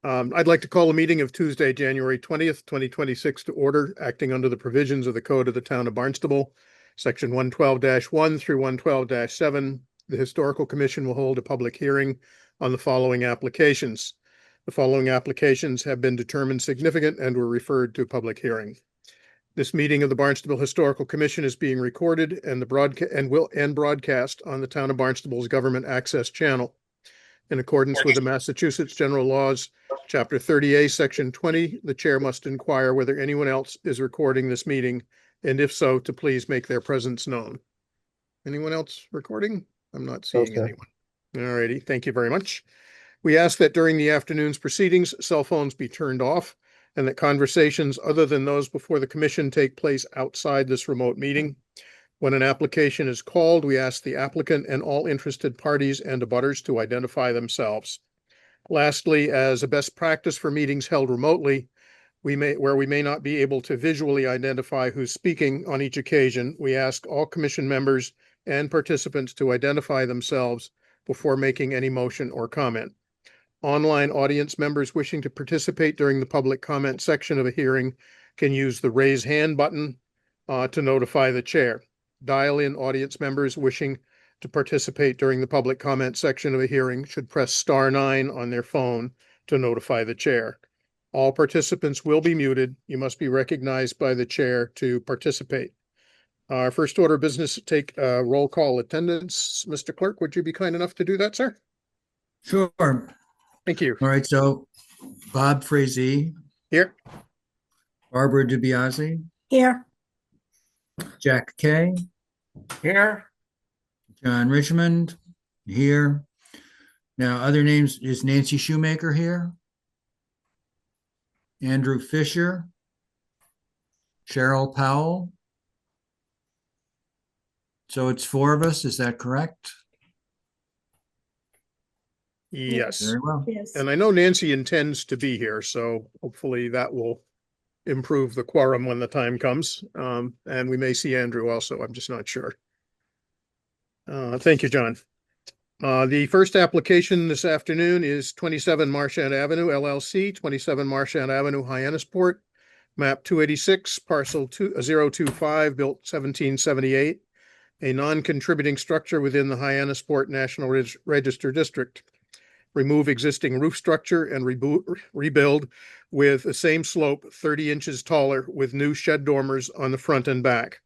I'd like to call a meeting of Tuesday, January 20th, 2026 to order, acting under the provisions of the Code of the Town of Barnstable, Section 112-1 through 112-7. The Historical Commission will hold a public hearing on the following applications. The following applications have been determined significant and were referred to public hearing. This meeting of the Barnstable Historical Commission is being recorded and broadcast on the Town of Barnstable's Government Access Channel. In accordance with the Massachusetts General Laws, Chapter 30A, Section 20, the chair must inquire whether anyone else is recording this meeting, and if so, to please make their presence known. Anyone else recording? I'm not seeing anyone. All righty, thank you very much. We ask that during the afternoon's proceedings, cell phones be turned off and that conversations other than those before the commission take place outside this remote meeting. When an application is called, we ask the applicant and all interested parties and abutters to identify themselves. Lastly, as a best practice for meetings held remotely, where we may not be able to visually identify who's speaking on each occasion, we ask all commission members and participants to identify themselves before making any motion or comment. Online audience members wishing to participate during the public comment section of a hearing can use the raise hand button to notify the chair. Dial-in audience members wishing to participate during the public comment section of a hearing should press *9 on their phone to notify the chair. All participants will be muted. You must be recognized by the chair to participate. Our first order of business, take roll call attendance. Mr. Clerk, would you be kind enough to do that, sir? Sure. Thank you. All right, so Bob Frazee. Here. Barbara DiBiase. Here. Jack Kay. Here. John Richmond. Here. Now, other names, is Nancy Shoemaker here? Andrew Fisher. Cheryl Powell. So it's 4 of us, is that correct? Yes. Very well. Yes. And I know Nancy intends to be here, so hopefully that will improve the quorum when the time comes. And we may see Andrew also. I'm just not sure. Thank you, John. The first application this afternoon is 27 Marchant Avenue, LLC, 27 Marchant Avenue, Hyannisport, map 286, parcel 025, built 1778, a non-contributing structure within the Hyannisport National Register District. Remove existing roof structure and rebuild with the same slope 30 inches taller with new shed dormers on the front and back.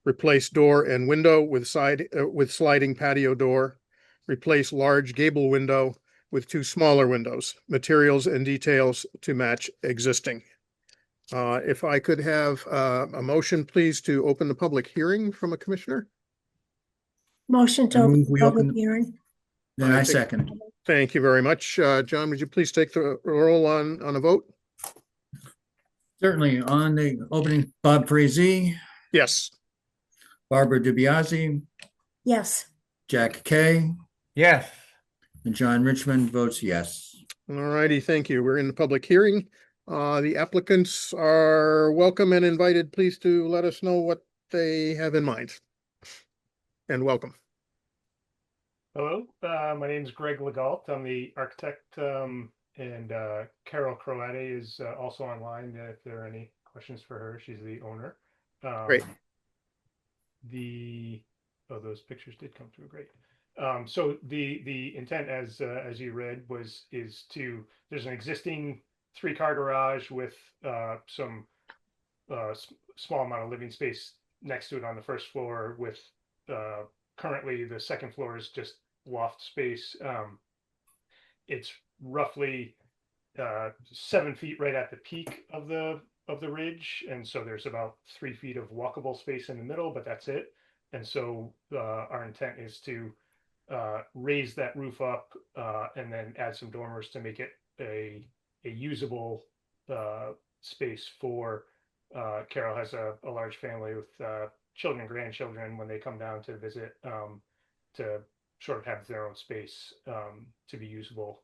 Replace door and window with sliding patio door. Replace large gable window with 2 smaller windows. Materials and details to match existing. If I could have a motion, please, to open the public hearing from a commissioner. Motion to I open move we public open- hearing. Then I second. Thank you very much. John, would you please take the roll on a vote? Certainly, on the opening, Bob Frazee, Yes. Barbara DiBiase, Yes. Jack Kay, Yes. and John Richmond votes yes. All righty, thank you. We're in the public hearing. The applicants are welcome and invited. Please to let us know what they have in mind. And welcome. Hello, my name is Greg Legault. I'm the architect, and Carol Croate is also online if there are any questions for her. She's the owner. Great. Those pictures did come through. Great. So the intent, as you read, is to, there's an existing 3-car garage with some small amount of living space next to it on the first floor. With currently the second floor is just loft space. It's roughly 7 feet right at the peak of the ridge, and so there's about 3 feet of walkable space in the middle, but that's it. And so our intent is to raise that roof up and then add some dormers to make it a usable space for Carol has a large family with children and grandchildren. When they come down to visit, to sort of have their own space to be usable.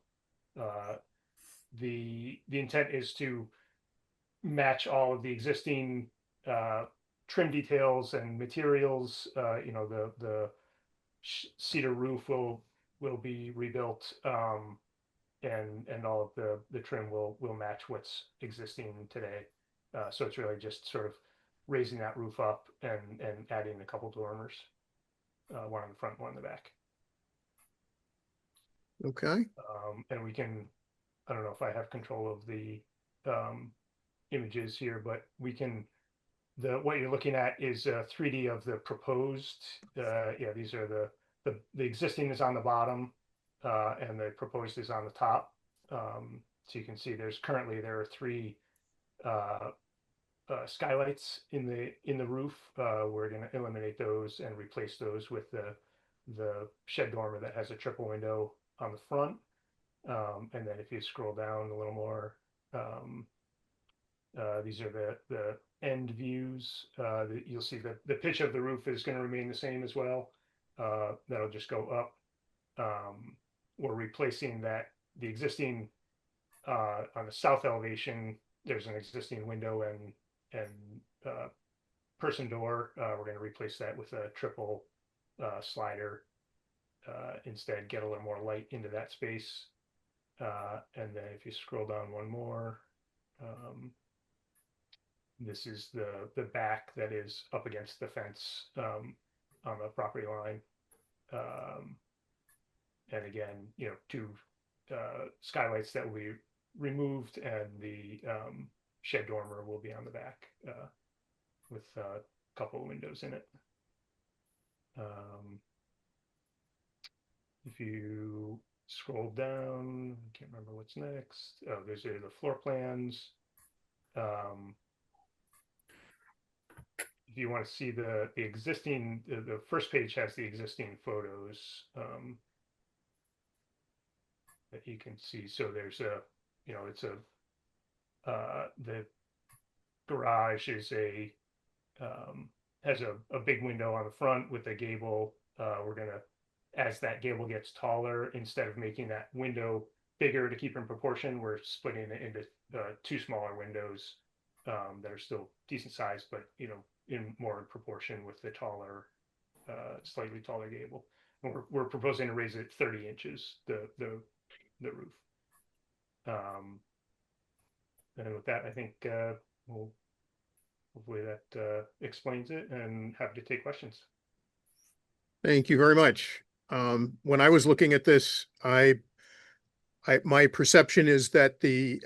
The intent is to match all of the existing trim details and materials. The cedar roof will be rebuilt. and all of the trim will match what's existing today. So it's really just sort of raising that roof up and adding a couple dormers, one on the front, one on the back. Okay, And we can, I don't know if I have control of the images here, but we can, what you're looking at is a 3D of the proposed. Yeah, these are the existing is on the bottom, and the proposed is on the top. So you can see there are three skylights in the roof. We're going to eliminate those and replace those with the shed dormer that has a triple window on the front. And then if you scroll down a little more, these are the end views. You'll see that the pitch of the roof is going to remain the same as well. That'll just go up. We're replacing the existing on the south elevation. There's an existing window and person door. We're going to replace that with a triple slider. Instead, get a little more light into that space. And then if you scroll down one more, this is the back that is up against the fence on the property line. And again, two skylights that will be removed, and the shed dormer will be on the back with a couple of windows in it. If you scroll down, I can't remember what's next. Oh, there's the floor plans. If you want to see the existing, the first page has the existing photos that you can see. So there's it's the garage is has a big window on the front with a gable. We're gonna, as that gable gets taller, instead of making that window bigger to keep in proportion, we're splitting it into two smaller windows that are still decent size, but in proportion with the taller, slightly taller gable. And we're proposing to raise it 30 inches, the roof. And with that, I think hopefully that explains it, and happy to take questions. thank you very much. When I was looking at this, my perception is that the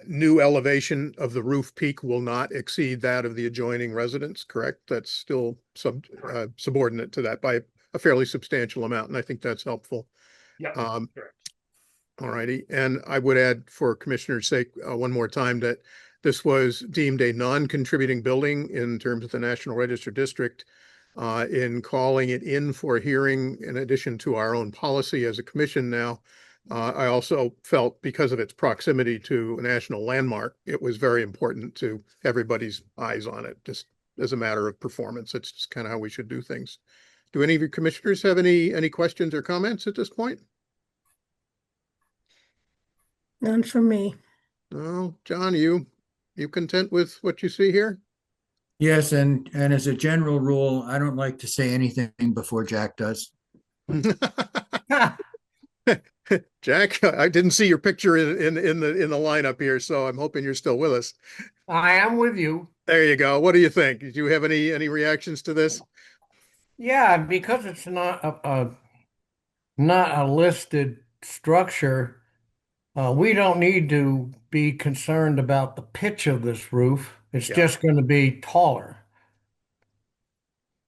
new elevation of the roof peak will not exceed that of the adjoining residence, correct? That's still subordinate to that by a fairly substantial amount, and I think that's helpful. Yeah, correct. All righty. And I would add, for Commissioner's sake, one more time, that this was deemed a non-contributing building in terms of the National Register District. In calling it in for a hearing, in addition to our own policy as a commission now, I also felt, because of its proximity to a national landmark, it was very important to everybody's eyes on it, just as a matter of performance. It's just kind of how we should do things. Do any of your commissioners have any questions or comments at this point? None for me. No, John, you content with what you see here? Yes, and as a general rule, I don't like to say anything before Jack does. Jack, I didn't see your picture in the lineup here, so I'm hoping you're still with us. I am with you. There you go. What do you think? Did you have any reactions to this? Yeah, because it's not a listed structure, we don't need to be concerned about the pitch of this roof. It's Yeah. just going to be taller.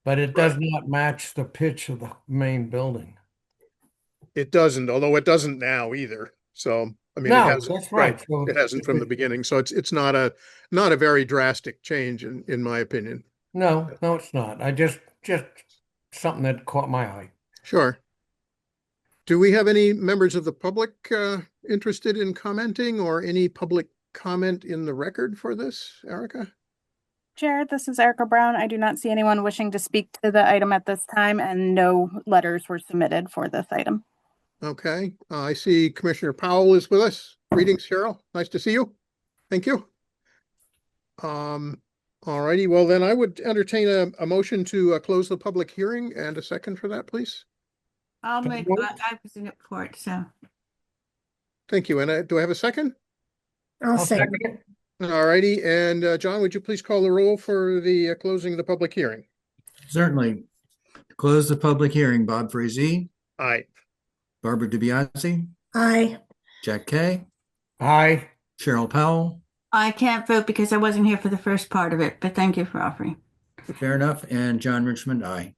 But it does Right. not match the pitch of the main building. It doesn't, although it doesn't now either. So, I mean, it No, hasn't, that's right. So it hasn't from the beginning. So it's not a very drastic change in my opinion. No, it's not. I just something that caught my eye. Sure. Do we have any members of the public interested in commenting, or any public comment in the record for this, Erica? Chair, this is Erica Brown. I do not see anyone wishing to speak to the item at this time, and no letters were submitted for this item. Okay, I see Commissioner Powell is with us. Greetings, Cheryl. Nice to see you. Thank you. All righty. Well, then I would entertain a motion to close the public hearing, and a second for that, please. I'll So make, moved. I was in it for it, so. Thank you. And do I have a second? I'll I'll second. second it. All righty. And John, would you please call the roll for the closing of the public hearing? Certainly. Close the public hearing. Bob Frazee, Aye. Barbara DiBiase, Aye. Jack Kay, Aye. Cheryl Powell. I can't vote because I wasn't here for the first part of it, but thank you for offering. Fair enough. And John Richmond, aye.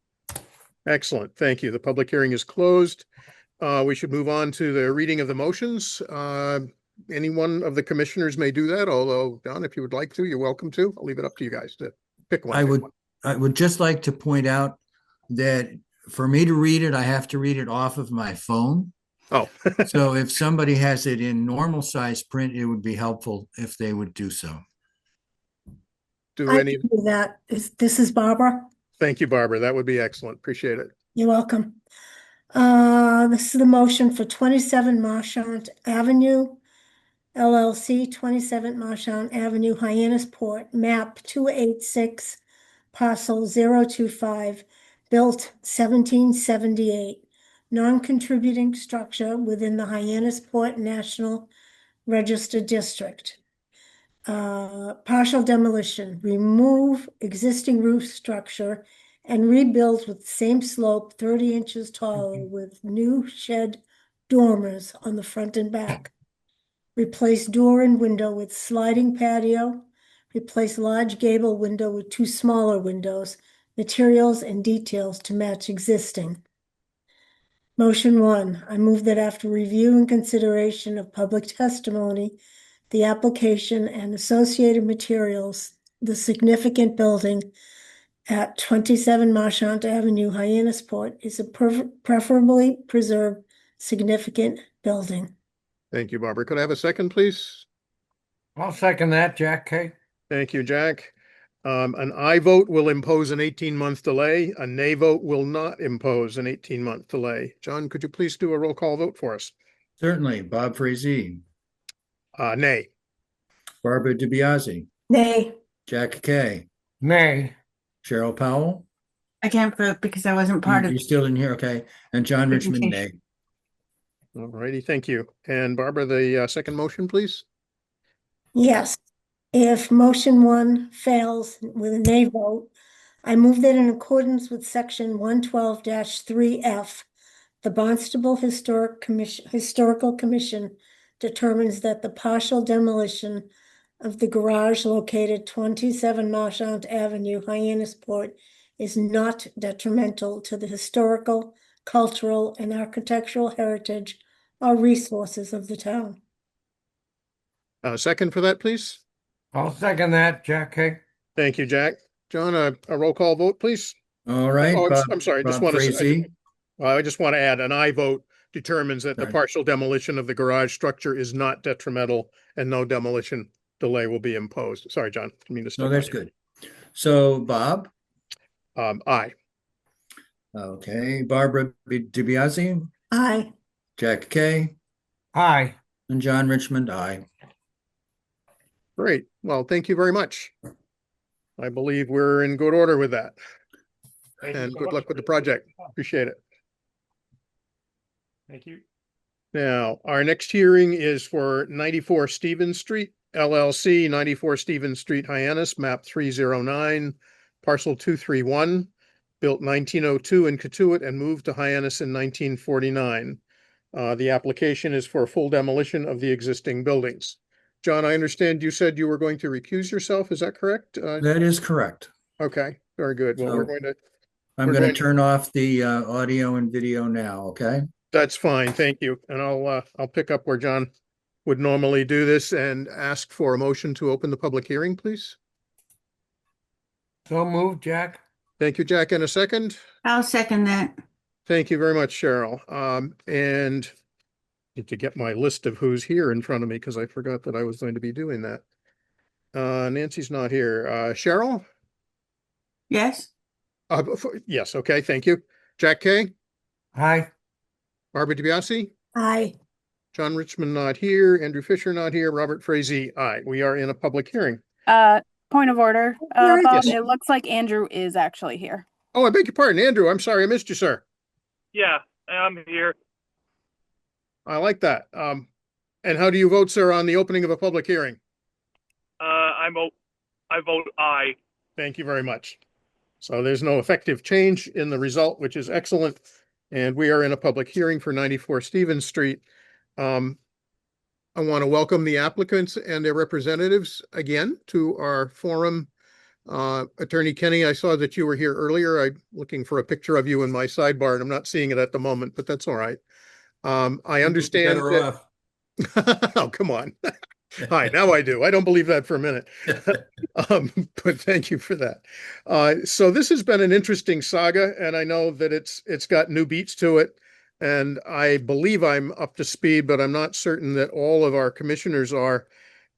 Excellent. Thank you. The public hearing is closed. We should move on to the reading of the motions. Any one of the commissioners may do that, although, Don, if you would like to, you're welcome to. I'll leave it up to you guys to pick one. I would just like to point out that for me to read it, I have to read it off of my phone. Oh, So if somebody has it in normal size print, it would be helpful if they would do so. do I any, can do that. This is Barbara. thank you, Barbara. That would be excellent. Appreciate it. You're welcome. This is the motion for 27 Marchant Avenue, LLC, 27 Marchant Avenue, Hyannisport, map 286, parcel 025, built 1778, non-contributing structure within the Hyannisport National Register District. Partial demolition, remove existing roof structure and rebuild with same slope 30 inches taller with new shed dormers on the front and back. Replace door and window with sliding patio. Replace large gable window with 2 smaller windows, materials and details to match existing. Motion 1, I move that after review and consideration of public testimony, the application and associated materials, the significant building at 27 Marchant Avenue, Hyannisport is a preferably preserved significant building. Thank you, Barbara. Could I have a second, please? I'll second that, Jack Kay. Thank you, Jack. An aye vote will impose an 18-month delay. A nay vote will not impose an 18-month delay. John, could you please do a roll call vote for us? Certainly. Bob Frazee, Nay. Barbara DiBiase, Nay. Jack Kay, Nay. Cheryl Powell. I can't vote because I wasn't part of You it. still didn't hear? Okay. And John Richmond, nay. All righty, thank you. And Barbara, the second motion, please? Yes. If motion 1 fails with a nay vote, I move that in accordance with section 112-3F, the Barnstable Historical Commission determines that the partial demolition of the garage located 27 Marchant Avenue, Hyannisport is not detrimental to the historical, cultural, and architectural heritage or resources of the town. Second for that, please? I'll second that, Jack Kay. Thank you, Jack. John, a roll call vote, please? All right. Oh, Bob, I'm sorry, I just Bob want to, Frazee, I just want to add, an aye vote determines that the Sorry. partial demolition of the garage structure is not detrimental and no demolition delay will be imposed. Sorry, John, didn't mean to step No, on that's you. good. So Bob, Aye. okay, Barbara DiBiase, Aye. Jack Kay, Aye. and John Richmond, aye. Great. Well, thank you very much. I believe we're in good order with that. Thank you And so good much luck with for the project. Appreciate it. Thank you. Now, our next hearing is for 94 Stevens Street, LLC, 94 Stevens Street, Hyannis, map 309, parcel 231, built 1902 in Katuitt and moved to Hyannis in 1949. The application is for full demolition of the existing buildings. John, I understand you said you were going to recuse yourself. Is that correct? That is correct. Okay, very good. Well, we're So- going to, I'm We're going to going to- turn off the audio and video now, okay? that's fine. Thank you. And I'll pick up where John would normally do this and ask for a motion to open the public hearing, please. So moved, Jack. Thank you, Jack. In a second. I'll second that. Thank you very much, Cheryl. And need to get my list of who's here in front of me because I forgot that I was going to be doing that. Nancy's not here. Cheryl? Yes? Yes, okay, thank you. Jack Kay, Aye. Barbara DiBiase, Aye. John Richmond not here, Andrew Fisher not here, Robert Frazee, aye. We are in a public hearing. Point of order, Where is Bob, Yes. it looks like Andrew is actually here. Oh, I beg your pardon, Andrew. I'm sorry, I missed you, sir. Yeah, I'm here. I like that. And how do you vote, sir, on the opening of a public hearing? I vote aye. Thank you very much. So there's no effective change in the result, which is excellent. And we are in a public hearing for 94 Stevens Street. I want to welcome the applicants and their representatives again to our forum. Attorney Kenny, I saw that you were here earlier. I'm looking for a picture of you in my sidebar, and I'm not seeing it at the moment, but that's all right. I understand Better that. off. Oh, come on. Hi, now I do. I don't believe that for a minute. But thank you for that. So this has been an interesting saga, and I know that it's got new beats to it. And I believe I'm up to speed, but I'm not certain that all of our commissioners are.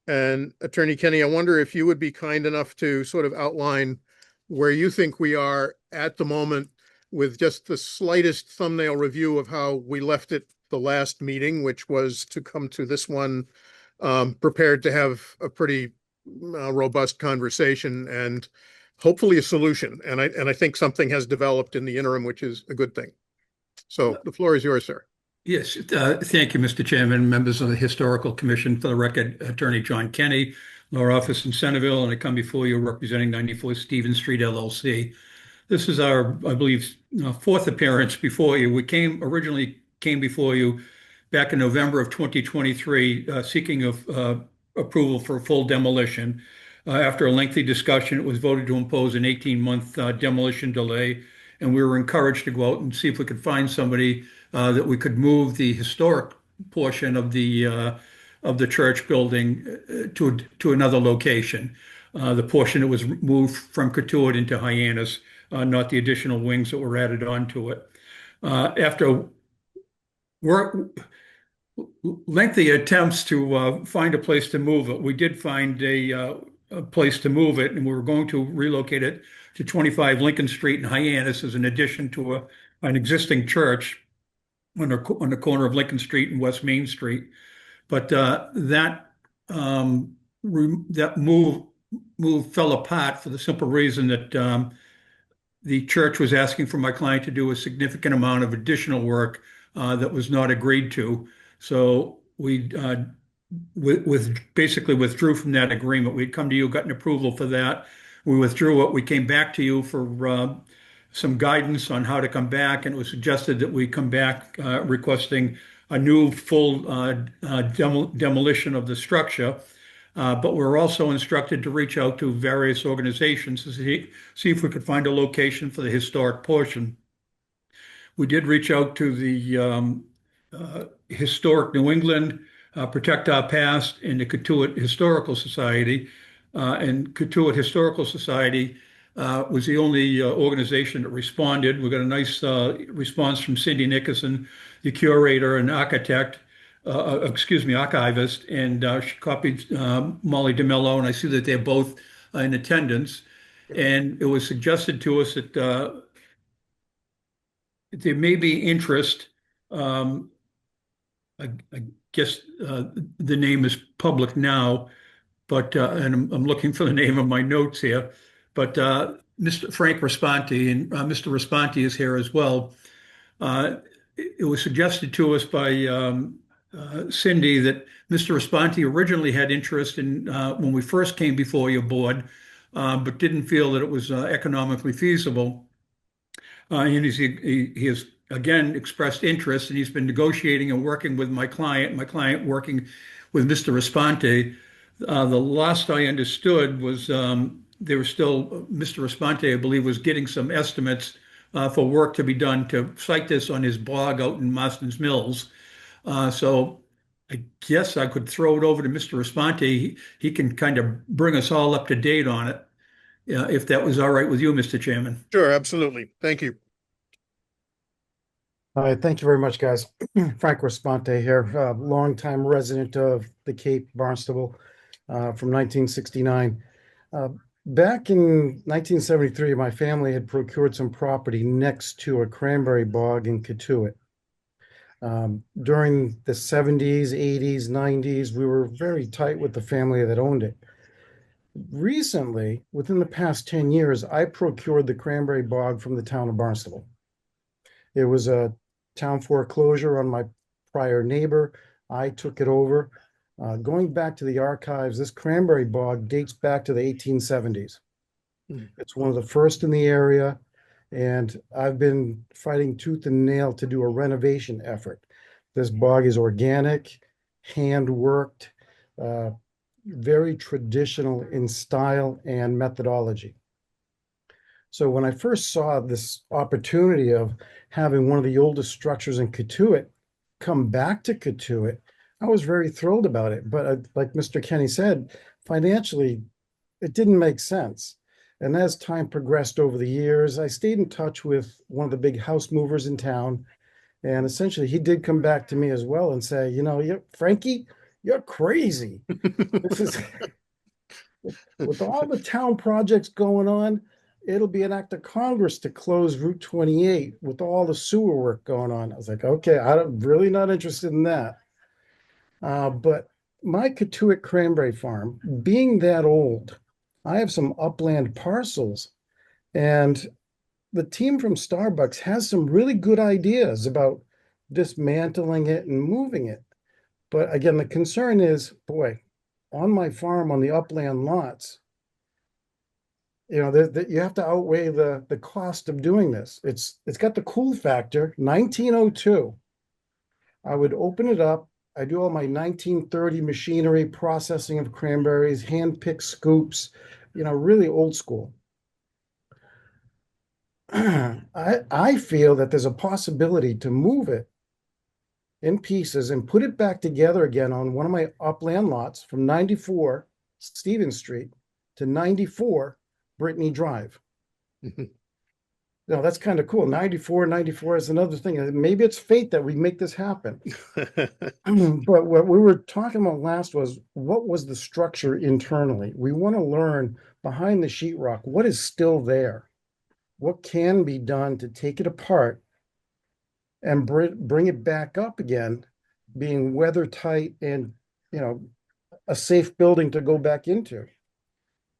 And Attorney Kenny, I wonder if you would be kind enough to sort of outline where you think we are at the moment with just the slightest thumbnail review of how we left it the last meeting, which was to come to this one prepared to have a pretty robust conversation and hopefully a solution. And I think something has developed in the interim, which is a good thing. So the floor is yours, sir. Yes, thank you, Mr. Chairman, members of the Historical Commission. For the record, Attorney John Kenny, law office in Centerville, and I come before you representing 94 Stevens Street LLC. This is our, I believe, fourth appearance before you. We originally came before you back in November of 2023, seeking approval for full demolition. After a lengthy discussion, it was voted to impose an 18-month demolition delay, and we were encouraged to go out and see if we could find somebody that we could move the historic portion of the church building to another location. The portion that was moved from Katuitt into Hyannis, not the additional wings that were added onto it. After lengthy attempts to find a place to move it, we did find a place to move it, and we were going to relocate it to 25 Lincoln Street in Hyannis as an addition to an existing church on the corner of Lincoln Street and West Main Street. But that move fell apart for the simple reason that the church was asking for my client to do a significant amount of additional work that was not agreed to. So we basically withdrew from that agreement. We'd come to you, gotten approval for that. We withdrew it. We came back to you for some guidance on how to come back, and it was suggested that we come back requesting a new full demolition of the structure. But we're also instructed to reach out to various organizations to see if we could find a location for the historic portion. We did reach out to the Historic New England, Protect Our Past, and the Katuitt Historical Society. And Katuitt Historical Society was the only organization that responded. We got a nice response from Cindy Nickerson, the curator and architect, archivist, and she copied Molly DeMello, and I see that they're both in attendance. And it was suggested to us that there may be interest. I guess the name is public now, but and I'm looking for the name of my notes here. But Mr. Frank Responti, and Mr. Responti is here as well. It was suggested to us by Cindy that Mr. Responti originally had interest in when we first came before your board, but didn't feel that it was economically feasible. And he has again expressed interest, and he's been negotiating and working with my client working with Mr. Responti. The last I understood was there was still, Mr. Responti, I believe, was getting some estimates for work to be done to cite this on his blog out in Marston's Mills. So I guess I could throw it over to Mr. Responti. He can kind of bring us all up to date on it, if that was all right with you, Mr. Chairman. Sure, absolutely. Thank you. All right, thank you very much, guys. Frank Responte here, longtime resident of the Cape, Barnstable, from 1969. Back in 1973, my family had procured some property next to a cranberry bog in Katuitt. During the 70s, 80s, 90s, we were very tight with the family that owned it. Recently, within the past 10 years, I procured the cranberry bog from the town of Barnstable. It was a town foreclosure on my prior neighbor. I took it over. Going back to the archives, this cranberry bog dates back to the 1870s. Hmm. It's one of the first in the area, and I've been fighting tooth and nail to do a renovation effort. This bog is organic, hand-worked, very traditional in style and methodology. So when I first saw this opportunity of having one of the oldest structures in Katuitt come back to Katuitt, I was very thrilled about it. But like Mr. Kenny said, financially, it didn't make sense. And as time progressed over the years, I stayed in touch with one of the big house movers in town. And essentially, he did come back to me as well and say, Frankie, you're crazy. This is with all the town projects going on, it'll be an act of Congress to close Route 28 with all the sewer work going on. I was like, okay, I'm really not interested in that. But my Katuitt Cranberry Farm, being that old, I have some upland parcels, and the team from Starbucks has some really good ideas about dismantling it and moving it. But again, the concern is, boy, on my farm on the upland lots, you have to outweigh the cost of doing this. It's got the cool factor, 1902. I would open it up. I do all my 1930 machinery, processing of cranberries, hand-picked scoops, really old school. I feel that there's a possibility to move it in pieces and put it back together again on one of my upland lots from 94 Stevens Street to 94 Brittany Drive. Mhm. No, that's kind of cool. 94 is another thing. Maybe it's fate that we make this happen. But what we were talking about last was, what was the structure internally? We want to learn behind the sheetrock, what is still there? What can be done to take it apart and bring it back up again, being weather tight and, a safe building to go back into.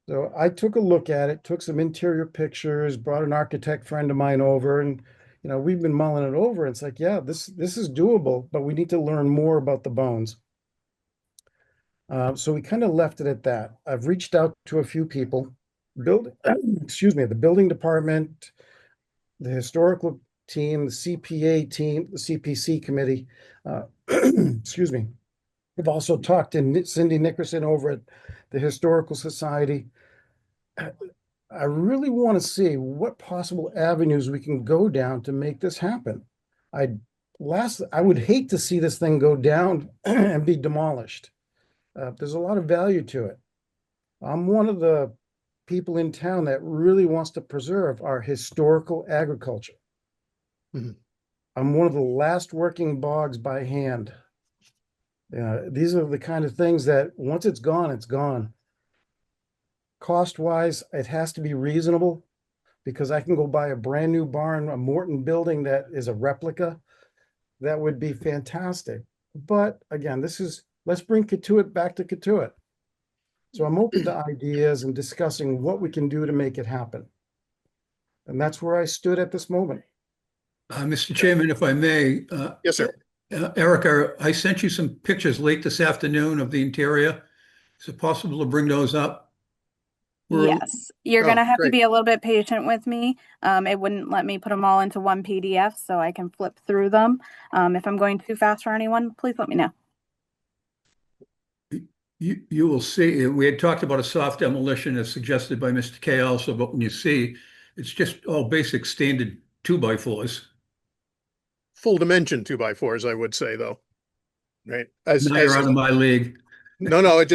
So I took a look at it, took some interior pictures, brought an architect friend of mine over, and we've been mulling it over. It's like, yeah, this is doable, but we need to learn more about the bones. So we kind of left it at that. I've reached out to a few people, the building department, the historical team, the CPA team, the CPC committee. Excuse me. We've also talked to Cindy Nickerson over at the Historical Society. I really want to see what possible avenues we can go down to make this happen. I would hate to see this thing go down and be demolished. There's a lot of value to it. I'm one of the people in town that really wants to preserve our historical agriculture. Mhm. I'm one of the last working bogs by hand. These are the kind of things that once it's gone, it's gone. Cost wise, it has to be reasonable, because I can go buy a brand new barn, a Morton building that is a replica. That would be fantastic. But again, let's bring Katuitt back to Katuitt. So I'm open to ideas and discussing what we can do to make it happen. And that's where I stood at this moment. Mr. Chairman, if I may, Yes, sir. Erica, I sent you some pictures late this afternoon of the interior. Is it possible to bring those up? We're- Yes, you're Oh, gonna have to great. be a little bit patient with me. It wouldn't let me put them all into one PDF, so I can flip through them. If I'm going too fast for anyone, please let me know. You will see, we had talked about a soft demolition as suggested by Mr. K also, but when you see, it's just all basic standard 2x4s. Full dimension 2x4s, I would say, though. Right. Now you're out of my league. No,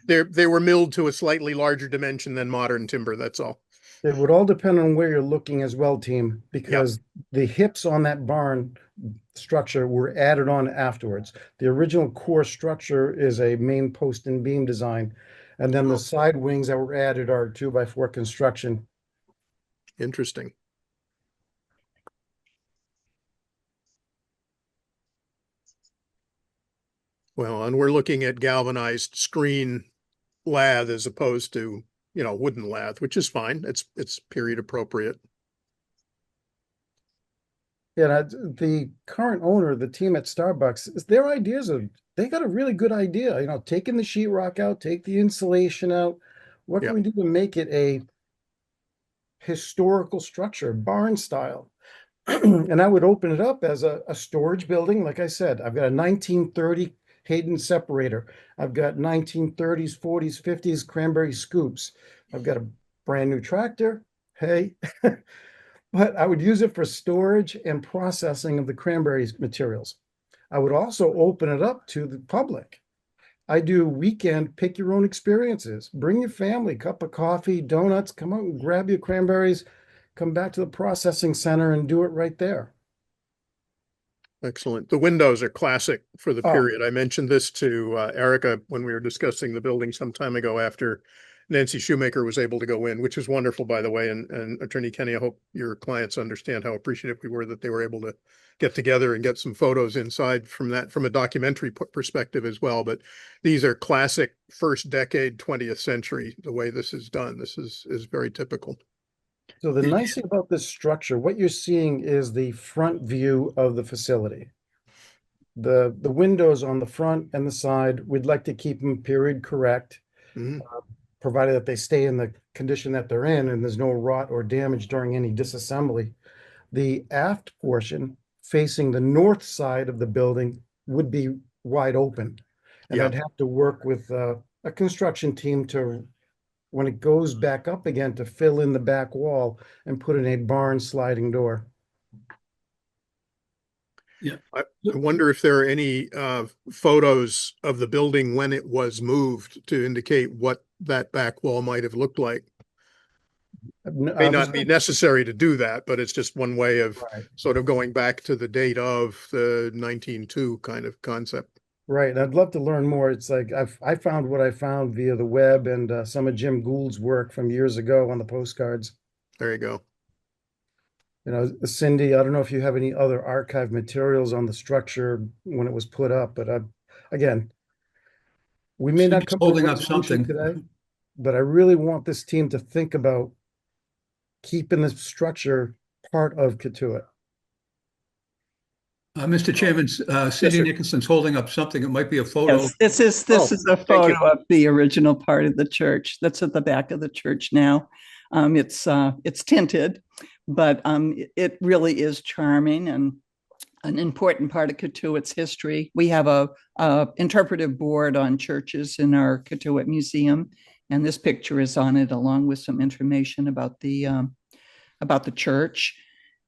they were milled to a slightly larger dimension than modern timber. That's all. It would all depend on where you're looking as well, team, because the hips on that barn structure were added on afterwards. The original core structure is a main post and beam design. And then the side wings that were added are 2x4 construction. Interesting. Well, and we're looking at galvanized screen lath as opposed to, wooden lath, which is fine. It's period appropriate. Yeah, the current owner, the team at Starbucks, their ideas are, they got a really good idea, taking the sheetrock out, take the insulation out. What Yeah. can we do to make it a historical structure, barn style? And I would open it up as a storage building. Like I said, I've got a 1930 Hayden separator. I've got 1930s, 40s, 50s cranberry scoops. I've got a brand new tractor. Hey, but I would use it for storage and processing of the cranberry materials. I would also open it up to the public. I do weekend pick your own experiences. Bring your family, cup of coffee, donuts, come out and grab your cranberries, come back to the processing center and do it right there. Excellent. The windows are classic for the Oh. period. I mentioned this to Erica when we were discussing the building some time ago after Nancy Shoemaker was able to go in, which is wonderful, by the way. And Attorney Kenny, I hope your clients understand how appreciative we were that they were able to get together and get some photos inside from a documentary perspective as well. But these are classic first decade, 20th century, the way this is done. This is very typical. So the nice thing about this structure, what you're seeing is the front view of the facility. The windows on the front and the side, we'd like to keep them period correct, Mhm. provided that they stay in the condition that they're in and there's no rot or damage during any disassembly. The aft portion facing the north side of the building would be wide open. And Yeah. I'd have to work with a construction team to, when it goes back up again, to fill in the back wall and put in a barn sliding door. Yeah. I wonder if there are any photos of the building when it was moved to indicate what that back wall might have looked like. May not be necessary to do that, but it's just one way of Right. sort of going back to the date of the 1902 kind of concept. Right. I'd love to learn more. It's like I found what I found via the web and some of Jim Gould's work from years ago on the postcards. There you go. Cindy, I don't know if you have any other archive materials on the structure when it was put up, but again, we may not Cindy's come to a holding up resolution something. today, but I really want this team to think about keeping this structure part of Katuitt. Mr. Chairman, Cindy sir. Nicholson's holding up something. It might be a photo. Yes, this is Oh, a thank photo you. of the original part of the church. That's at the back of the church now. It's tinted, but it really is charming and an important part of Katuitt's history. We have a interpretive board on churches in our Katuitt Museum, and this picture is on it along with some information about the church.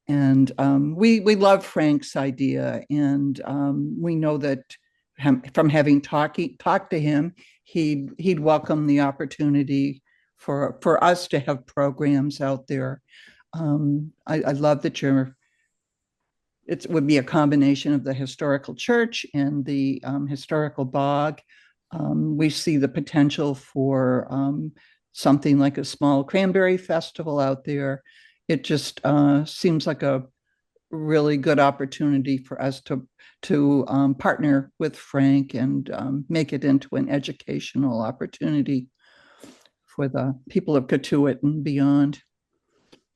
And we love Frank's idea, and we know that from having talked to him, he'd welcome the opportunity for us to have programs out there. I love that it would be a combination of the historical church and the historical bog. We see the potential for something like a small cranberry festival out there. It just seems like a really good opportunity for us to partner with Frank and make it into an educational opportunity for the people of Katuitt and beyond.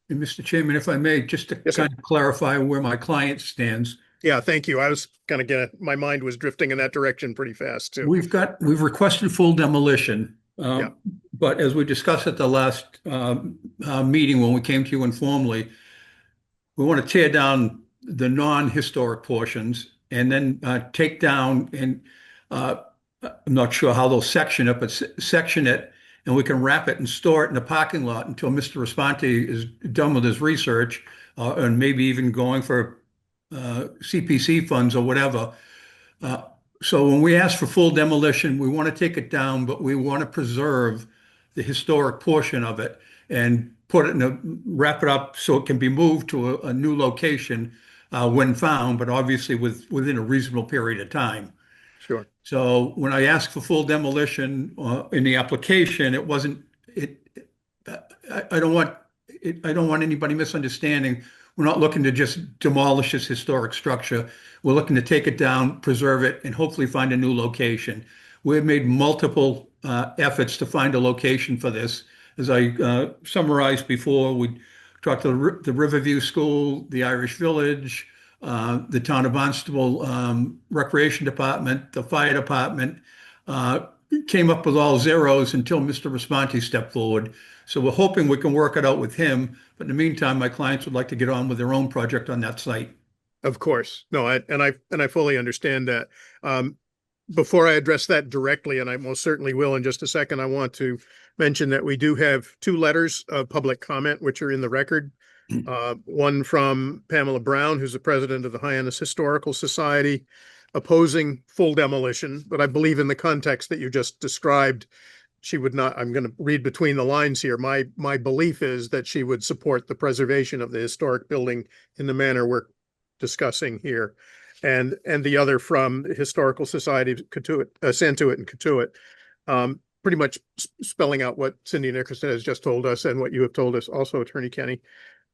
And Mr. Chairman, if I may, just to Yes, sir. kind of clarify where my client stands. Yeah, thank you. I was kind of my mind was drifting in that direction pretty fast too. We've requested full demolition. Yeah. But as we discussed at the last meeting when we came to you informally, we want to tear down the non-historic portions and then take down and I'm not sure how they'll section it, but section it, and we can wrap it and store it in the parking lot until Mr. Responti is done with his research and maybe even going for CPC funds or whatever. So when we ask for full demolition, we want to take it down, but we want to preserve the historic portion of it and wrap it up so it can be moved to a new location when found, but obviously within a reasonable period of time. Sure. So when I asked for full demolition in the application, it wasn't. I don't want anybody misunderstanding. We're not looking to just demolish this historic structure. We're looking to take it down, preserve it, and hopefully find a new location. We've made multiple efforts to find a location for this. As I summarized before, we talked to the Riverview School, the Irish Village, the town of Barnstable Recreation Department, the fire department, came up with all zeros until Mr. Responti stepped forward. So we're hoping we can work it out with him. But in the meantime, my clients would like to get on with their own project on that site. Of course. No, I fully understand that. Before I address that directly, and I most certainly will in just a second, I want to mention that we do have two letters of public comment, which are in the record. One from Pamela Brown, who's the president of the Hyannis Historical Society, opposing full demolition. But I believe in the context that you just described, she would not, I'm going to read between the lines here. My belief is that she would support the preservation of the historic building in the manner we're discussing here. And the other from the Historical Society of Santuit and Katuitt, pretty much spelling out what Cindy Nickerson has just told us and what you have told us also, Attorney Kenny.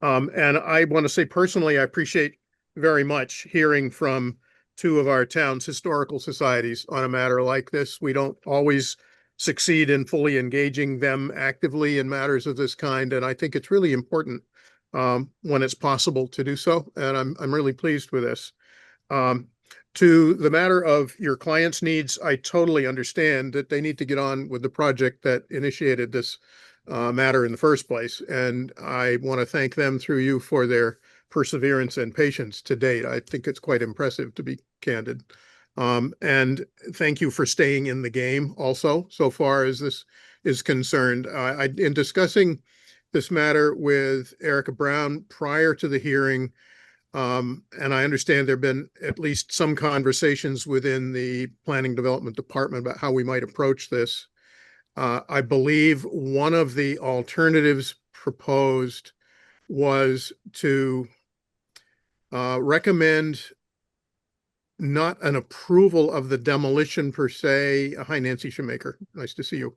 And I want to say personally, I appreciate very much hearing from two of our town's historical societies on a matter like this. We don't always succeed in fully engaging them actively in matters of this kind, and I think it's really important when it's possible to do so. And I'm really pleased with this. To the matter of your clients' needs, I totally understand that they need to get on with the project that initiated this matter in the first place. And I want to thank them through you for their perseverance and patience to date. I think it's quite impressive, to be candid. And thank you for staying in the game also, so far as this is concerned. In discussing this matter with Erica Brown prior to the hearing, and I understand there have been at least some conversations within the Planning Development Department about how we might approach this. I believe one of the alternatives proposed was to recommend not an approval of the demolition per se. Hi, Nancy Shoemaker. Nice to see you.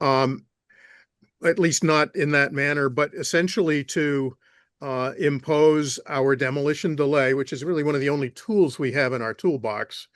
At least not in that manner, but essentially to impose our demolition delay, which is really one of the only tools we have in our toolbox,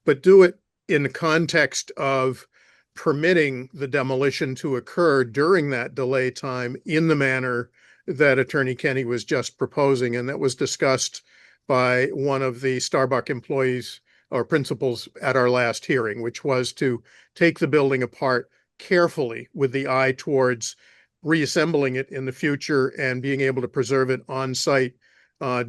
but do it in the context of permitting the demolition to occur during that delay time in the manner that Attorney Kenny was just proposing. And that was discussed by one of the Starbucks employees or principals at our last hearing, which was to take the building apart carefully with the eye towards reassembling it in the future and being able to preserve it on site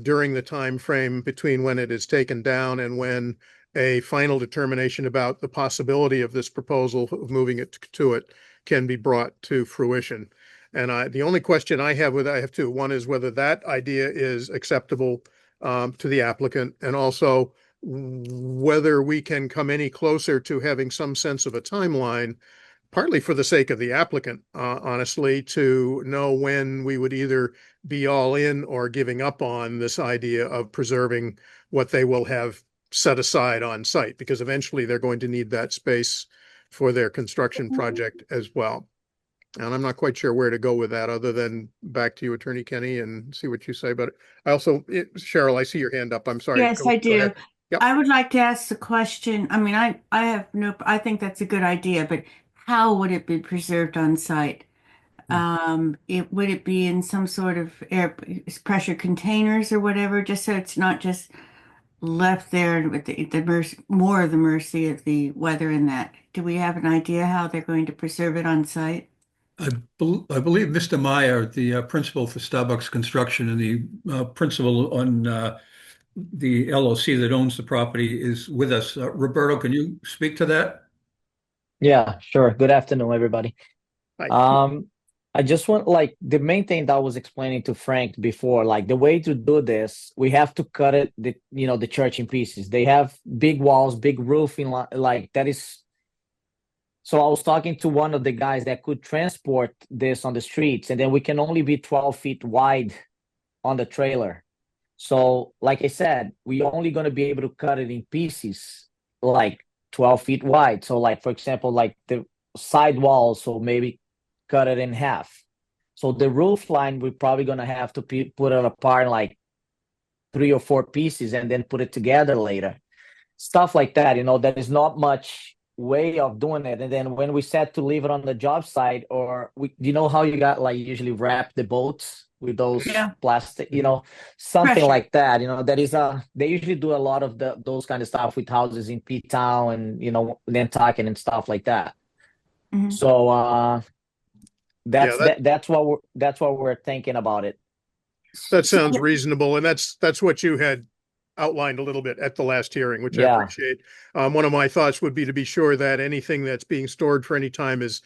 during the time frame between when it is taken down and when a final determination about the possibility of this proposal of moving it to it can be brought to fruition. And the only question I have I have two. One is whether that idea is acceptable to the applicant, and also whether we can come any closer to having some sense of a timeline, partly for the sake of the applicant, honestly, to know when we would either be all in or giving up on this idea of preserving what they will have set aside on site, because eventually they're going to need that space for their construction project as well. And I'm not quite sure where to go with that, other than back to you, Attorney Kenny, and see what you say. But I also, Cheryl, I see your hand up. I'm sorry. Yes, I do. Ahead. Yep. I would like to ask the question. I mean, I think that's a good idea, but how would it be preserved on site? Would it be in some sort of air pressure containers or whatever, just so it's not just left there with the mercy, more of the mercy of the weather and that? Do we have an idea how they're going to preserve it on site? I believe Mr. Meyer, the principal for Starbucks Construction and the principal on the LLC that owns the property, is with us. Roberto, can you speak to that? Yeah, sure. Good afternoon, everybody. Hi. I just want, like, the main thing that I was explaining to Frank before, like the way to do this, we have to cut it, the church in pieces. They have big walls, big roofing, like that is. So I was talking to one of the guys that could transport this on the streets, and then we can only be 12 feet wide on the trailer. So, like I said, we only going to be able to cut it in pieces, like 12 feet wide. So, like, for example, like the side walls, so maybe cut it in half. So the roof line, we're probably going to have to put it apart in like 3 or 4 pieces and then put it together later. Stuff like that, there is not much way of doing it. And then when we said to leave it on the job site, or you know how you got like usually wrap the boats with those Yeah. plastic, something Pressure. like that. That is they usually do a lot of those kind of stuff with houses in P-Town and Nantucket and stuff like that. Mhm. So Yeah, that's what we're thinking about it. that sounds reasonable. And that's what you had outlined a little bit at the last hearing, which I Yeah. appreciate. One of my thoughts would be to be sure that anything that's being stored for any time is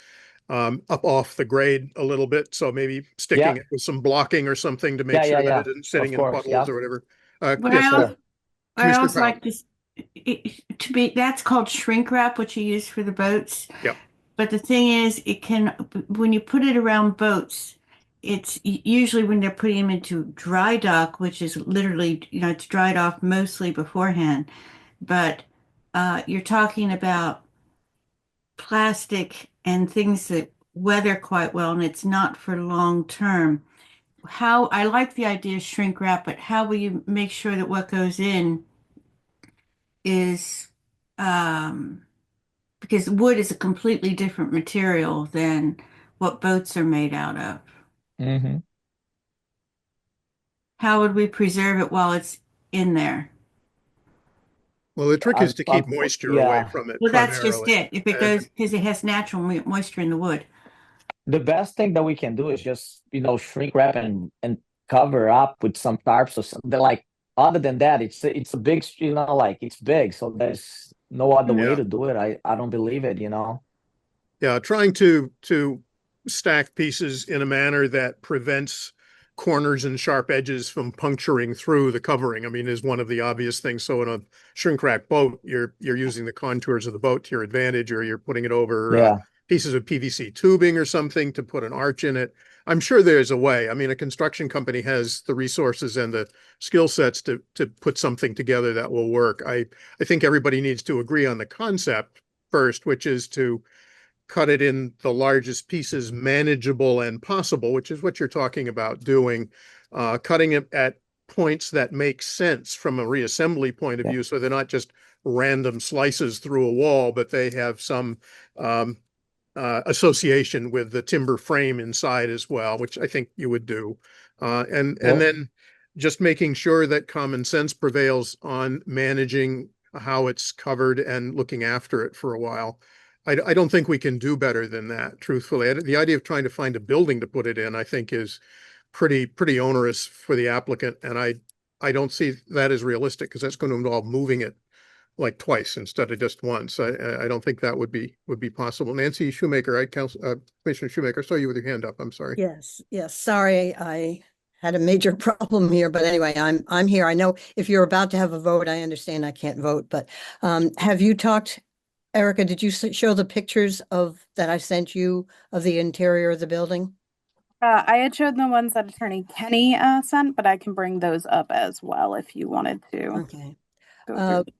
up off the grade a little bit. So maybe sticking Yeah. it with some blocking or something to make Yeah, sure yeah, that yeah. it isn't sitting Of in course, puddles yeah. or whatever. But Yes, I Commissioner also Powell. like this that's called shrink wrap, which you use for the boats. Yep. But the thing is, when you put it around boats, it's usually when they're putting them into dry dock, which is literally, it's dried off mostly beforehand. But you're talking about plastic and things that weather quite well, and it's not for long term. How I like the idea of shrink wrap, but how will you make sure that what goes in is because wood is a completely different material than what boats are made out of. Mm-hmm. How would we preserve it while it's in there? Well, the trick is to keep moisture away Yeah. from it Well, that's just primarily. it. If it And goes, because it has natural moisture in the wood. The best thing that we can do is just, shrink wrap and cover up with some tarps or something. Like, other than that, it's a big, like it's big. So there's no other way yeah, to do it. I don't believe it, yeah, trying to stack pieces in a manner that prevents corners and sharp edges from puncturing through the covering, I mean, is one of the obvious things. So in a shrink wrap boat, you're using the contours of the boat to your advantage, or you're putting it over Yeah. pieces of PVC tubing or something to put an arch in it. I'm sure there's a way. I mean, a construction company has the resources and the skill sets to put something together that will work. I think everybody needs to agree on the concept first, which is to cut it in the largest pieces manageable and possible, which is what you're talking about doing, cutting it at points that make sense from a reassembly point of Yeah. view. So they're not just random slices through a wall, but they have some association with the timber frame inside as well, which I think you would do. And Yeah. then just making sure that common sense prevails on managing how it's covered and looking after it for a while. I don't think we can do better than that, truthfully. The idea of trying to find a building to put it in, I think, is pretty onerous for the applicant. And I don't see that as realistic, because that's going to involve moving it like twice instead of just once. I don't think that would be possible. Nancy Shoemaker, Commissioner Shoemaker, saw you with your hand up. I'm sorry. Yes. Sorry, I had a major problem here, but anyway, I'm here. I know if you're about to have a vote, I understand I can't vote, but have you talked, Erica, did you show the pictures that I sent you of the interior of the building? I had showed the ones that Attorney Kenny sent, but I can bring those up as well if you wanted to Okay. go through.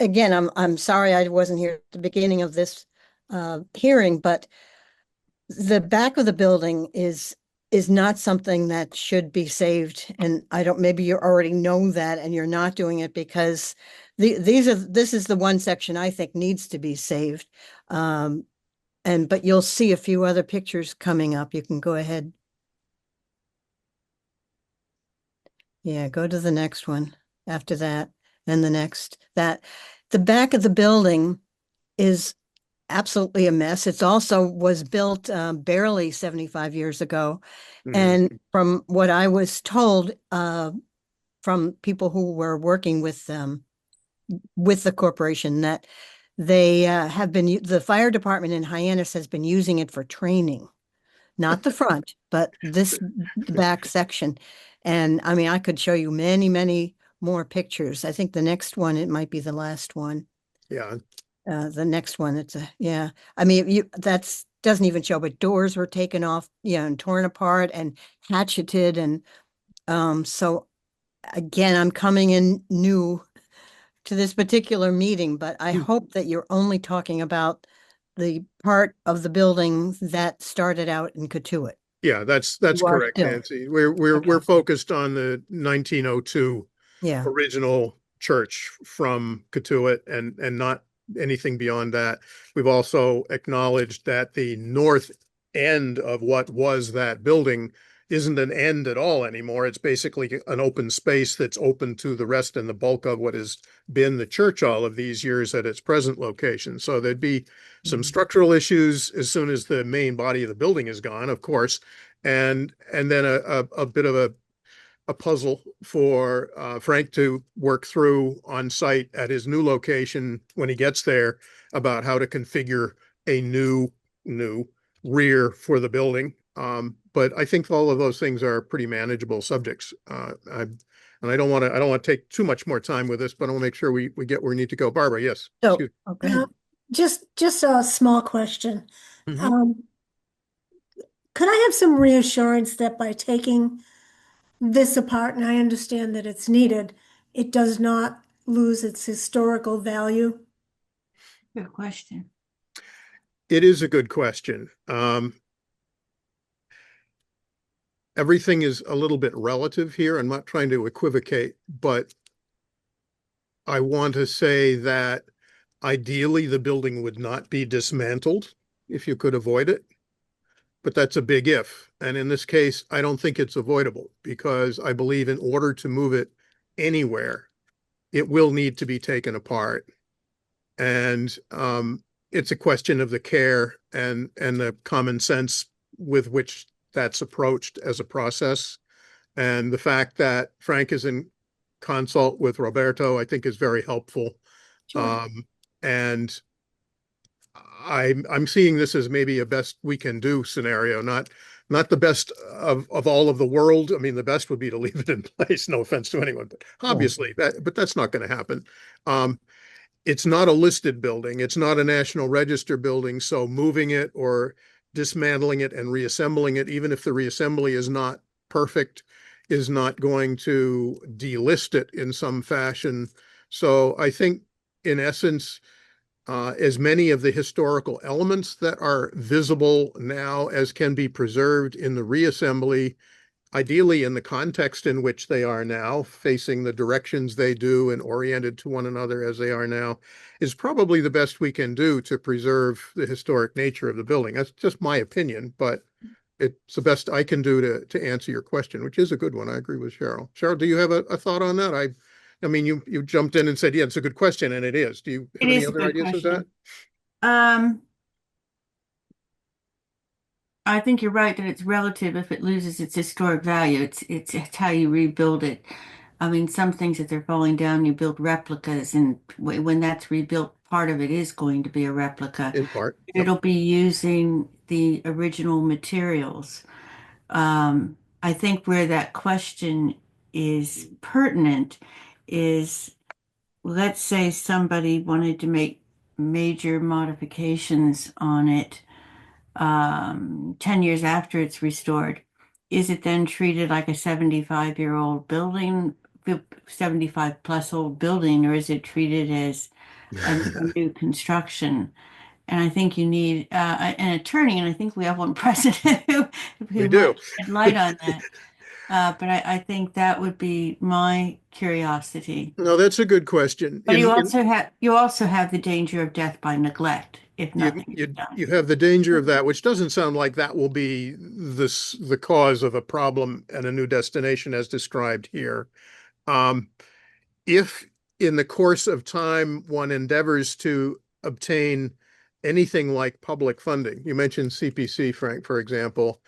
Again, I'm sorry I wasn't here at the beginning of this hearing, but the back of the building is not something that should be saved. And maybe you already know that and you're not doing it because this is the one section I think needs to be saved. But you'll see a few other pictures coming up. You can go ahead. Yeah, go to the next one after that, and the next. The back of the building is absolutely a mess. It's also was built barely 75 years ago. And from what I was told from people who were working with the corporation, that they the fire department in Hyannis has been using it for training, not the front, but the back section. And I mean, I could show you many, many more pictures. I think the next one, it might be the last one. Yeah. The next one, yeah. I mean, that's doesn't even show, but doors were taken off, and torn apart and hatcheted. And so again, I'm coming in new to this particular meeting, but I hope that you're only talking about the part of the building that started out in Katuitt. Yeah, that's You are correct, still. Nancy. We're focused on the 1902 Yeah. original church from Katuitt and not anything beyond that. We've also acknowledged that the north end of what was that building isn't an end at all anymore. It's basically an open space that's open to the rest and the bulk of what has been the church all of these years at its present location. So there'd be some structural issues as soon as the main body of the building is gone, of course, and then a bit of a puzzle for Frank to work through on site at his new location when he gets there about how to configure a new rear for the building. But I think all of those things are pretty manageable subjects. And I don't want to take too much more time with this, but I want to make sure we get where we need to go. Barbara, yes. So, Excuse Go ahead. just a small question. Mhm. Could I have some reassurance that by taking this apart, and I understand that it's needed, it does not lose its historical value? Good question. It is a good question. Everything is a little bit relative here. I'm not trying to equivocate, but I want to say that ideally the building would not be dismantled if you could avoid it. But that's a big if. And in this case, I don't think it's avoidable because I believe in order to move it anywhere, it will need to be taken apart. And it's a question of the care and the common sense with which that's approached as a process. And the fact that Frank is in consult with Roberto, I think is very helpful. Sure. And I'm seeing this as maybe a best we can do scenario, not the best of all of the world. I mean, the best would be to leave it in place. No offense to anyone, but obviously but that's not going to happen. It's not a listed building. It's not a National Register building. So moving it or dismantling it and reassembling it, even if the reassembly is not perfect, is not going to delist it in some fashion. So I think in essence, as many of the historical elements that are visible now as can be preserved in the reassembly, ideally in the context in which they are now, facing the directions they do and oriented to one another as they are now, is probably the best we can do to preserve the historic nature of the building. That's just my opinion, but it's the best I can do to answer your question, which is a good one. I agree with Cheryl. Cheryl, do you have a thought on that? I mean, you jumped in and said, yeah, it's a good question, and it is. Do you It have any is a other good ideas of that? question. I think you're right that it's relative if it loses its historic value. It's how you rebuild it. I mean, some things that they're falling down, you build replicas, and when that's rebuilt, part of it is going to be a replica. In part. Yep. It'll be using the original materials. I think where that question is pertinent is, let's say somebody wanted to make major modifications on it 10 years after it's restored. Is it then treated like a 75-year-old building, 75 plus old building, or is it treated as a new construction? And I think you need an attorney, and I think we have one president who We do. might shed light on that. But I think that would be my curiosity. No, that's a good question. But you also have the danger of death by neglect if nothing is done. You have the danger of that, which doesn't sound like that will be the cause of a problem and a new destination as described here. If in the course of time one endeavors to obtain anything like public funding, you mentioned CPC, Frank, for example,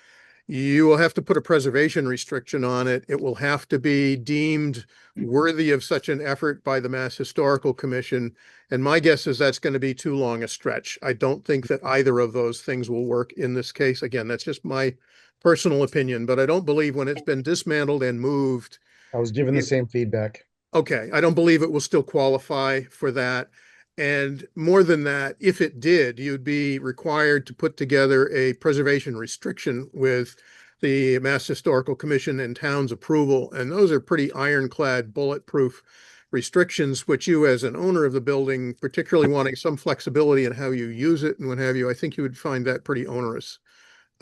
you will have to put a preservation restriction on it. It will have to be deemed worthy of such an effort by the Mass Historical Commission. And my guess is that's going to be too long a stretch. I don't think that either of those things will work in this case. Again, that's just my personal opinion, but I don't believe when it's been dismantled and moved. I was given the same feedback. Okay, I don't believe it will still qualify for that. And more than that, if it did, you'd be required to put together a preservation restriction with the Mass Historical Commission and town's approval. And those are pretty ironclad, bulletproof restrictions, which you as an owner of the building, particularly wanting some flexibility in how you use it and what have you, I think you would find that pretty onerous.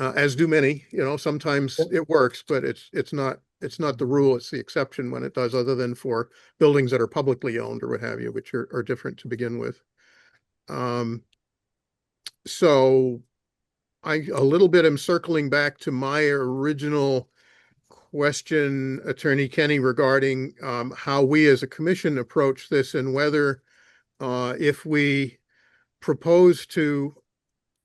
As do many, sometimes it works, but it's not the rule, it's the exception when it does, other than for buildings that are publicly owned or what have you, which are different to begin with. So I a little bit am circling back to my original question Attorney Kenny regarding how we as a commission approach this and whether if we propose to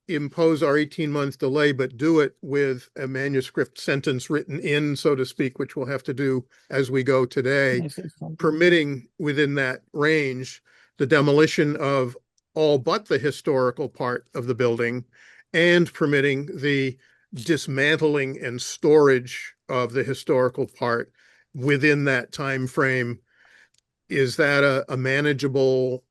impose our 18-month delay, but do it with a manuscript sentence written in, so to speak, which we'll have to do as we go today, Can I say something? permitting within that range the demolition of all but the historical part of the building and permitting the dismantling and storage of the historical part within that time frame. Is that a manageable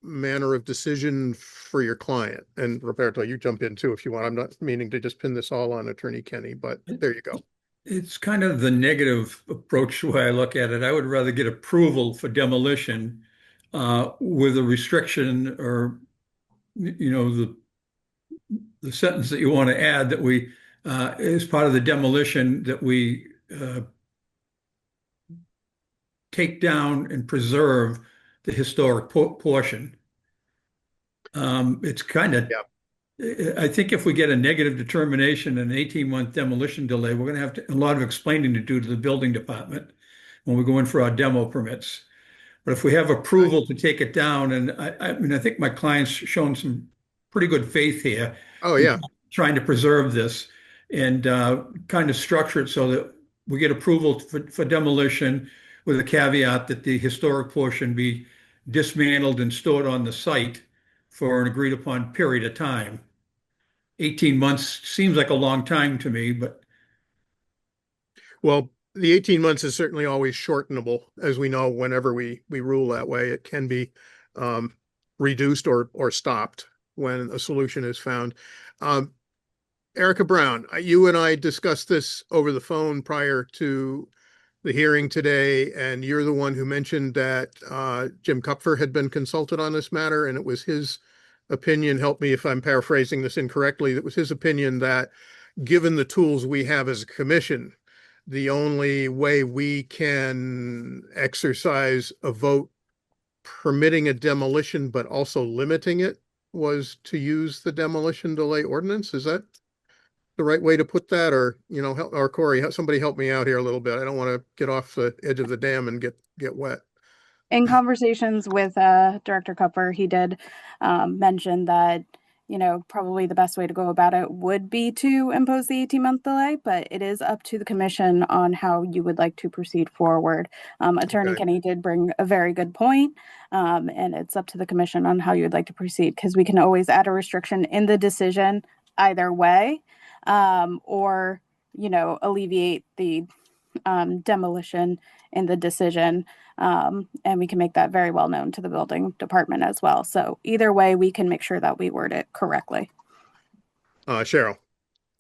manner of decision for your client? And Roberto, you jump in too if you want. I'm not meaning to just pin this all on Attorney Kenny, but there you go. It's kind of the negative approach the way I look at it. I would rather get approval for demolition with a restriction or, the sentence that you want to add that we, as part of the demolition, that we take down and preserve the historic portion. It's kind of, I think if we get a negative determination and an 18-month demolition delay, we're going to have a lot of explaining to do to the building department when we go in for our demo permits. But if we have approval to take it down, and I mean, I think my client's shown some pretty good faith here. Oh, yeah. Trying to preserve this and kind of structure it so that we get approval for demolition with a caveat that the historic portion be dismantled and stored on the site for an agreed upon period of time. 18 months seems like a long time to me, but. Well, the 18 months is certainly always shortenable. As we know, whenever we rule that way, it can be reduced or stopped when a solution is found. Erica Brown, you and I discussed this over the phone prior to the hearing today, and you're the one who mentioned that Jim Kupfer had been consulted on this matter, and it was his opinion, help me if I'm paraphrasing this incorrectly, it was his opinion that given the tools we have as a commission, the only way we can exercise a vote permitting a demolition but also limiting it was to use the demolition delay ordinance. Is that the right way to put that? Or, or Corey, somebody help me out here a little bit. I don't want to get off the edge of the dam and get wet. In conversations with Director Kupfer, he did mention that, probably the best way to go about it would be to impose the 18-month delay, but it is up to the commission on how you would like to proceed forward. Attorney Kenny did bring a very good point, and it's up to the commission on how you would like to proceed, because we can always add a restriction in the decision either way, or, alleviate the demolition in the decision. And we can make that very well known to the building department as well. So either way, we can make sure that we word it correctly. Cheryl.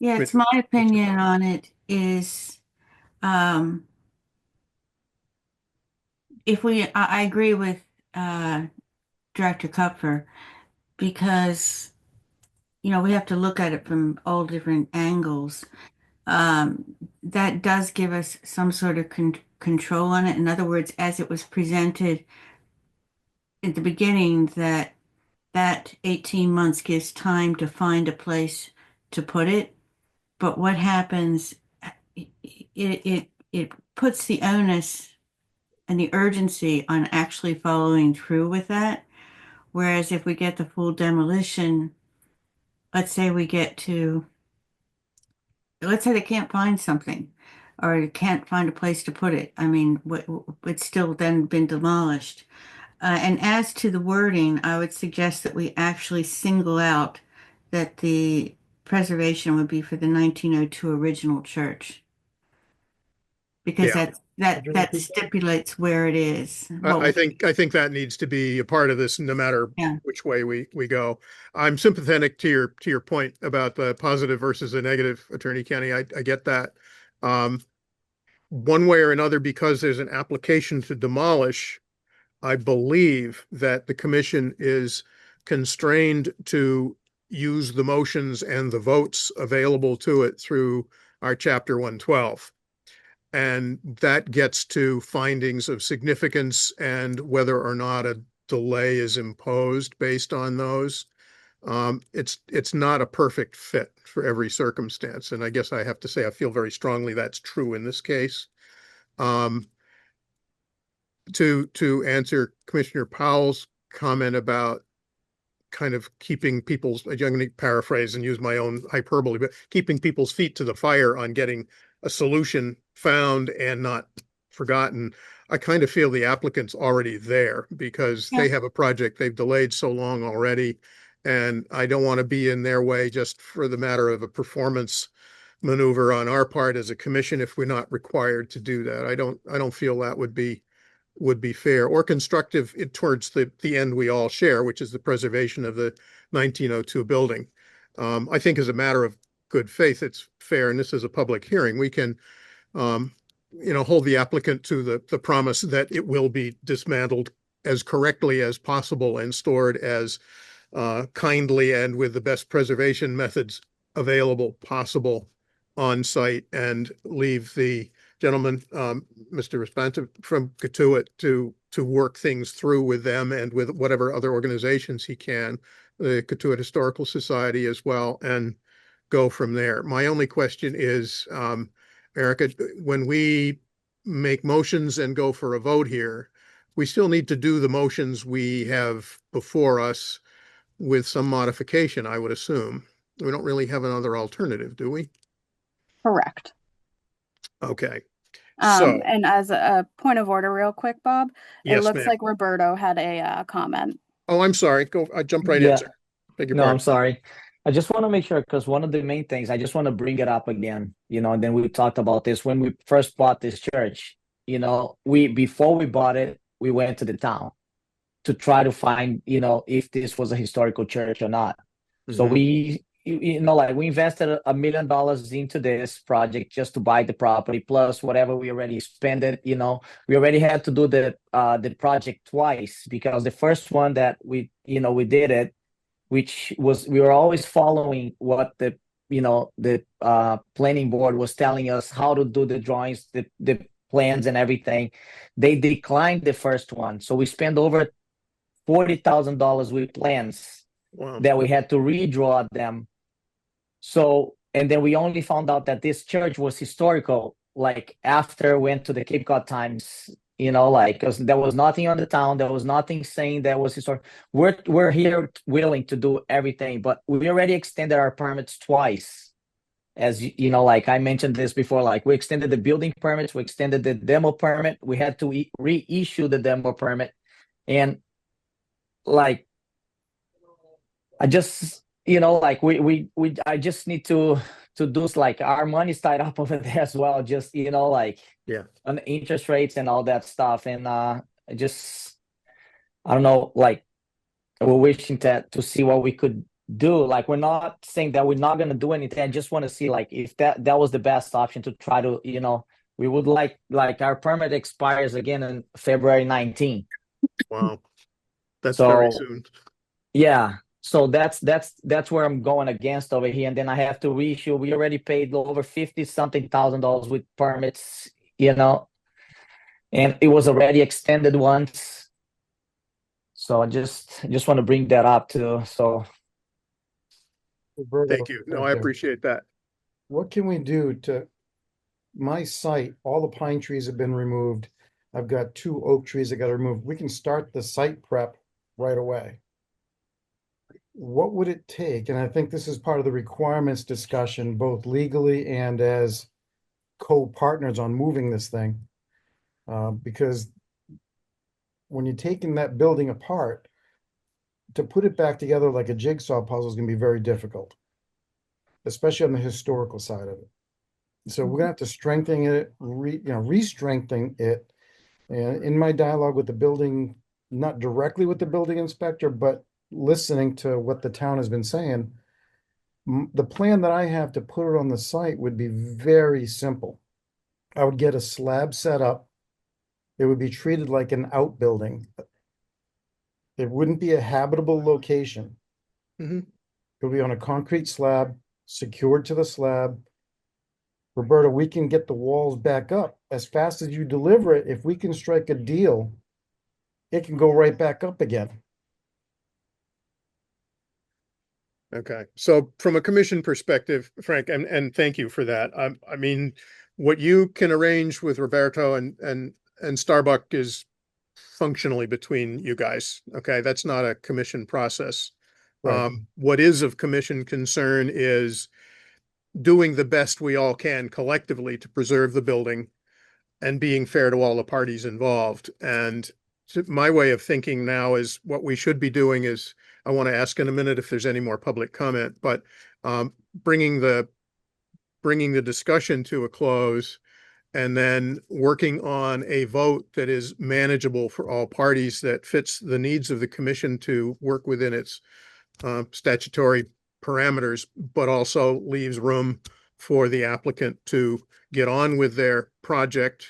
Yeah, it's my opinion on it is, I agree with Director Kupfer, because, we have to look at it from all different angles. That does give us some sort of control on it. In other words, as it was presented at the beginning, that 18 months gives time to find a place to put it. But what happens, it puts the onus and the urgency on actually following through with that. Whereas if we get the full demolition, let's say they can't find something, or can't find a place to put it. I mean, it's still then been demolished. And as to the wording, I would suggest that we actually single out that the preservation would be for the 1902 original church, because that stipulates where it is. I think that needs to be a part of this, no matter which way we go. I'm sympathetic to your point about the positive versus the negative, Attorney Kenny. I get that. One way or another, because there's an application to demolish, I believe that the commission is constrained to use the motions and the votes available to it through our Chapter 112. And that gets to findings of significance and whether or not a delay is imposed based on those. It's not a perfect fit for every circumstance. And I guess I have to say, I feel very strongly that's true in this case. Um, to answer Commissioner Powell's comment about kind of keeping people's, I'm going to paraphrase and use my own hyperbole, but keeping people's feet to the fire on getting a solution found and not forgotten. I kind of feel the applicant's already there because they have a project they've delayed so long already. And I don't want to be in their way just for the matter of a performance maneuver on our part as a commission if we're not required to do that. I don't feel that would be fair or constructive towards the end we all share, which is the preservation of the 1902 building. I think as a matter of good faith, it's fair, and this is a public hearing. We can, hold the applicant to the promise that it will be dismantled as correctly as possible and stored as kindly and with the best preservation methods available possible on site, and leave the gentleman, Mr. Respanta from Katuitt, to work things through with them and with whatever other organizations he can, the Katuitt Historical Society as well, and go from there. My only question is, Erica, when we make motions and go for a vote here, we still need to do the motions we have before us with some modification, I would assume. We don't really have another alternative, do we? Correct. Okay. So, And as a point of order, real quick, Bob, it yes, looks ma'am. like Roberto had a comment. Oh, I'm sorry. I jumped right in, Yeah. sir. Beg your No, I'm pardon. sorry. I just want to make sure, because one of the main things, I just want to bring it up again, and then we talked about this when we first bought this church. Before we bought it, we went to the town to try to find, if this was a historical church or not. So Mhm. we invested $1 million into this project just to buy the property, plus whatever we already spent it. We already had to do the project twice, because the first one that we did it, which was, we were always following what the planning board was telling us how to do the drawings, the plans and everything. They declined the first one, so we spent over $40,000 with plans Wow. that we had to redraw them. So, and then we only found out that this church was historical, like after we went to the Cape Cod Times, because there was nothing on the town, there was nothing saying that was historic. We're here willing to do everything, but we already extended our permits twice. As like I mentioned this before, like we extended the building permits, we extended the demo permit, we had to reissue the demo permit, and like I just I just need to do, like, our money's tied up over there as well, just Yeah. on the interest rates and all that stuff. And I don't know, like, we're wishing to see what we could do. Like, we're not saying that we're not going to do anything. I just want to see, like, if that was the best option to try to, we would like our permit expires again on February 19th. Wow. That's So, very soon. yeah. So that's where I'm going against over here. And then I have to reissue. We already paid over $50-something thousand with permits, and it was already extended once. So I just want to bring that up too. So Roberto, Thank you. No, thank I you. appreciate that. What can we do to my site? All the pine trees have been removed. I've got 2 oak trees that got removed. We can start the site prep right away. What would it take? And I think this is part of the requirements discussion, both legally and as co-partners on moving this thing. Because when you're taking that building apart, to put it back together like a jigsaw puzzle is going to be very difficult, especially on the historical side of it. So we're gonna have to strengthen it, re-strengthen it. And in my dialogue with the building, not directly with the building inspector, but listening to what the town has been saying, the plan that I have to put it on the site would be very simple. I would get a slab set up. It would be treated like an outbuilding. It wouldn't be a habitable location. Mhm. It would be on a concrete slab, secured to the slab. Roberta, we can get the walls back up as fast as you deliver it. If we can strike a deal, it can go right back up again. Okay, so from a commission perspective, Frank, and thank you for that. I mean, what you can arrange with Roberto and Starbuck is functionally between you guys. Okay, that's not a commission process. Right. What is of commission concern is doing the best we all can collectively to preserve the building and being fair to all the parties involved. And my way of thinking now is what we should be doing is, I want to ask in a minute if there's any more public comment, but bringing the discussion to a close and then working on a vote that is manageable for all parties, that fits the needs of the commission to work within its statutory parameters, but also leaves room for the applicant to get on with their project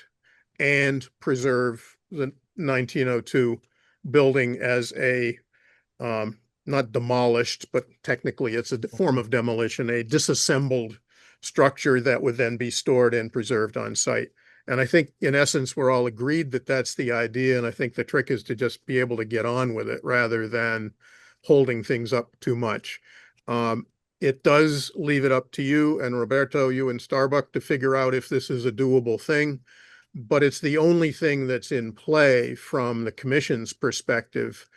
and preserve the 1902 building as a not demolished, but technically it's a form of demolition, a disassembled structure that would then be stored and preserved on site. And I think in essence, we're all agreed that that's the idea. And I think the trick is to just be able to get on with it rather than holding things up too much. It does leave it up to you and Roberto, you and Starbuck, to figure out if this is a doable thing. But it's the only thing that's in play from the commission's perspective.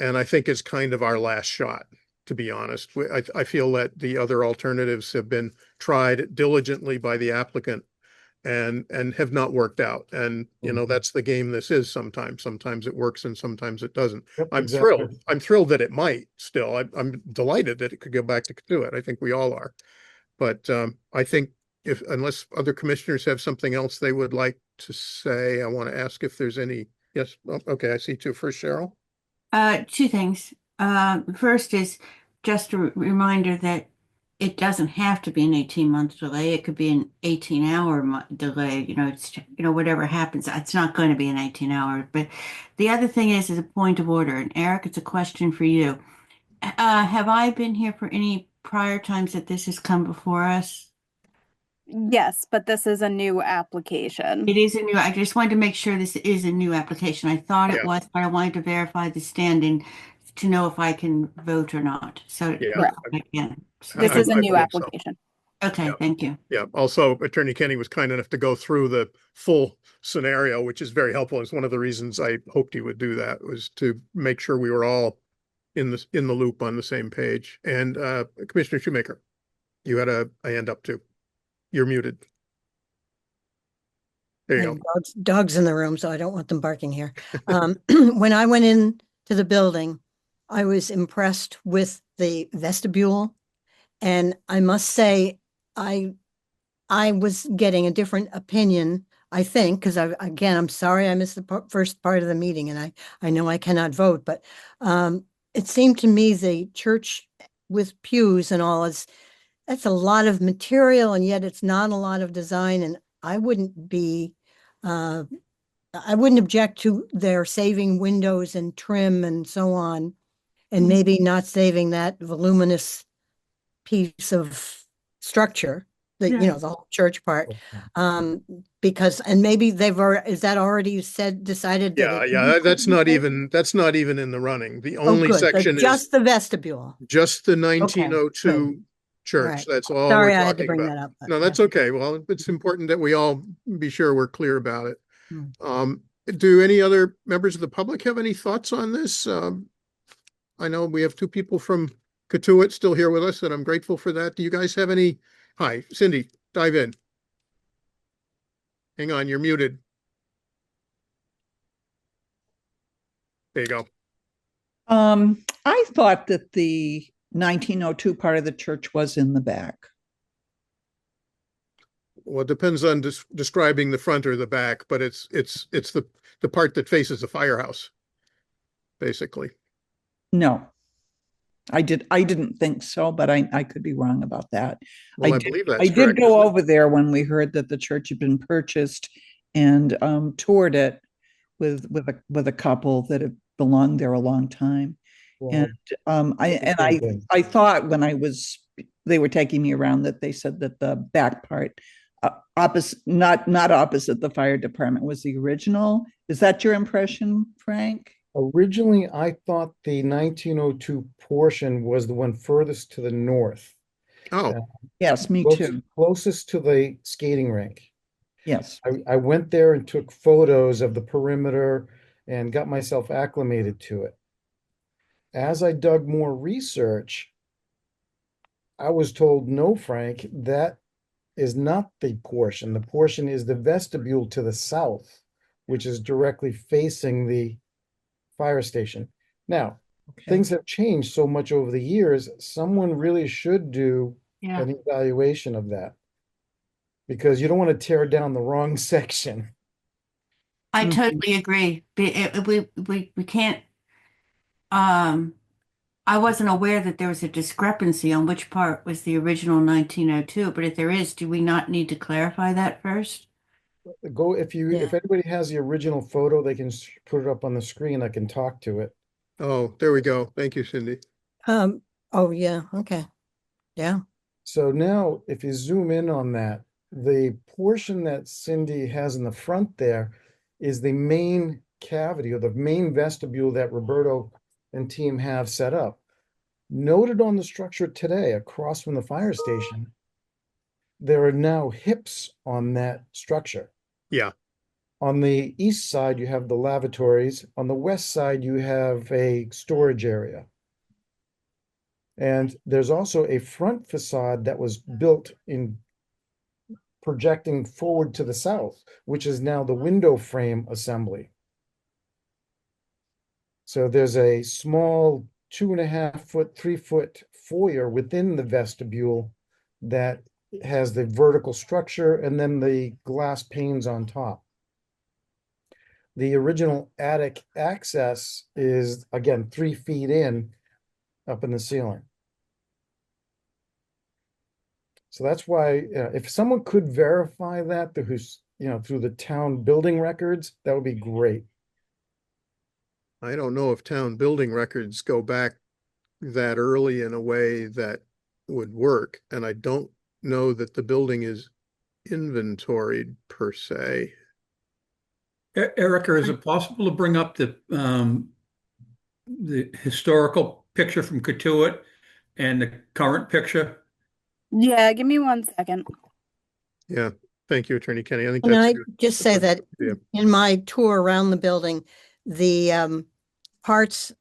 And I think it's kind of our last shot, to be honest. I feel that the other alternatives have been tried diligently by the applicant and have not worked out. And, you know, that's the game this is sometimes. Sometimes it works and sometimes it doesn't. Yep, I'm exactly. thrilled. I'm thrilled that it might still. I'm delighted that it could go back to it. I think we all are. But I think unless other commissioners have something else they would like to say, I want to ask if there's any. Yes. Oh, okay. I see two. First, Cheryl. Two things. First is just a reminder that it doesn't have to be an 18-month delay. It could be an 18-hour delay. You know, it's, you know, whatever happens, it's not going to be an 18-hour. But the other thing is a point of order. And Eric, it's a question for you. Have I been here for any prior times that this has come before us? Yes, but this is a new application. It is a new, I just wanted to make sure this is a new application. I thought it Yeah. was, but I wanted to verify the standing to know if I can vote or not. So Yeah. Correct. I can. So- This is a I new believe so. application. Okay, Yeah. thank you. Yeah, also Attorney Kenny was kind enough to go through the full scenario, which is very helpful. It's one of the reasons I hoped he would do that, was to make sure we were all in the loop on the same page. And Commissioner Shoemaker, you had a hand up too. You're muted. There you I go. have dogs in the room, so I don't want them barking here. When I went in to the building, I was impressed with the vestibule. And I must say, I was getting a different opinion, I think, because again, I'm sorry I missed the first part of the meeting and I know I cannot vote, but it seemed to me the church with pews and all that's a lot of material, and yet it's not a lot of design. And I wouldn't object to their saving windows and trim and so on, and maybe not saving that voluminous piece of structure, the Yeah. the whole church part, because, and maybe is that already decided that Yeah, that's not even in the running. The Oh, only good. So section is just the vestibule. just the 1902 church. Right. That's all Sorry, we're I had to talking bring about. that up, but No, that's yeah. okay. Well, it's important that we all be sure we're clear about it. Hmm. Do any other members of the public have any thoughts on this? I know we have two people from Katuitt still here with us, and I'm grateful for that. Do you guys have any? Hi, Cindy, dive in. Hang on, you're muted. There you go. I thought that the 1902 part of the church was in the back. Well, it depends on describing the front or the back, but it's the part that faces the firehouse, basically. No, I didn't think so, but I could be wrong about that. Well, I believe that's I did correct, go isn't it? over there when we heard that the church had been purchased and toured it with a couple that have belonged there a long time. Well, And I thought when they were taking me around that they said that the back part not opposite the fire department was the original. Is that your impression, Frank? Originally, I thought the 1902 portion was the one furthest to the north, Oh, Yes, me too. closest to the skating rink. Yes. I went there and took photos of the perimeter and got myself acclimated to it. As I dug more research, I was told, no, Frank, that is not the portion. The portion is the vestibule to the south, which is directly facing the fire station. Now, Okay. things have changed so much over the years. Someone really should do Yeah. an evaluation of that because you don't want to tear down the wrong section. I Mhm. totally agree. We can't, um, I wasn't aware that there was a discrepancy on which part was the original 1902, but if there is, do we not need to clarify that first? Go if Yeah. anybody has the original photo, they can put it up on the screen. I can talk to it. oh, there we go. Thank you, Cindy. Oh, yeah, okay. Yeah. So now, if you zoom in on that, the portion that Cindy has in the front there is the main cavity or the main vestibule that Roberto and team have set up. Noted on the structure today, across from the fire station, there are now hips on that structure. Yeah, On the east side, you have the lavatories. On the west side, you have a storage area. And there's also a front facade that was built in projecting forward to the south, which is now the window frame assembly. So there's a small 2.5 foot, 3 foot foyer within the vestibule that has the vertical structure and then the glass panes on top. The original attic access is, again, 3 feet in up in the ceiling. So that's why, if someone could verify that through the town building records, that would be great. I don't know if town building records go back that early in a way that would work, and I don't know that the building is inventoried per se. Erica, is it possible to bring up the historical picture from Katuitt and the current picture? Yeah, give me 1 second. Yeah, thank you, Attorney Kenny. I think Can that's I good. just say that Yeah. in my tour around the building, the parts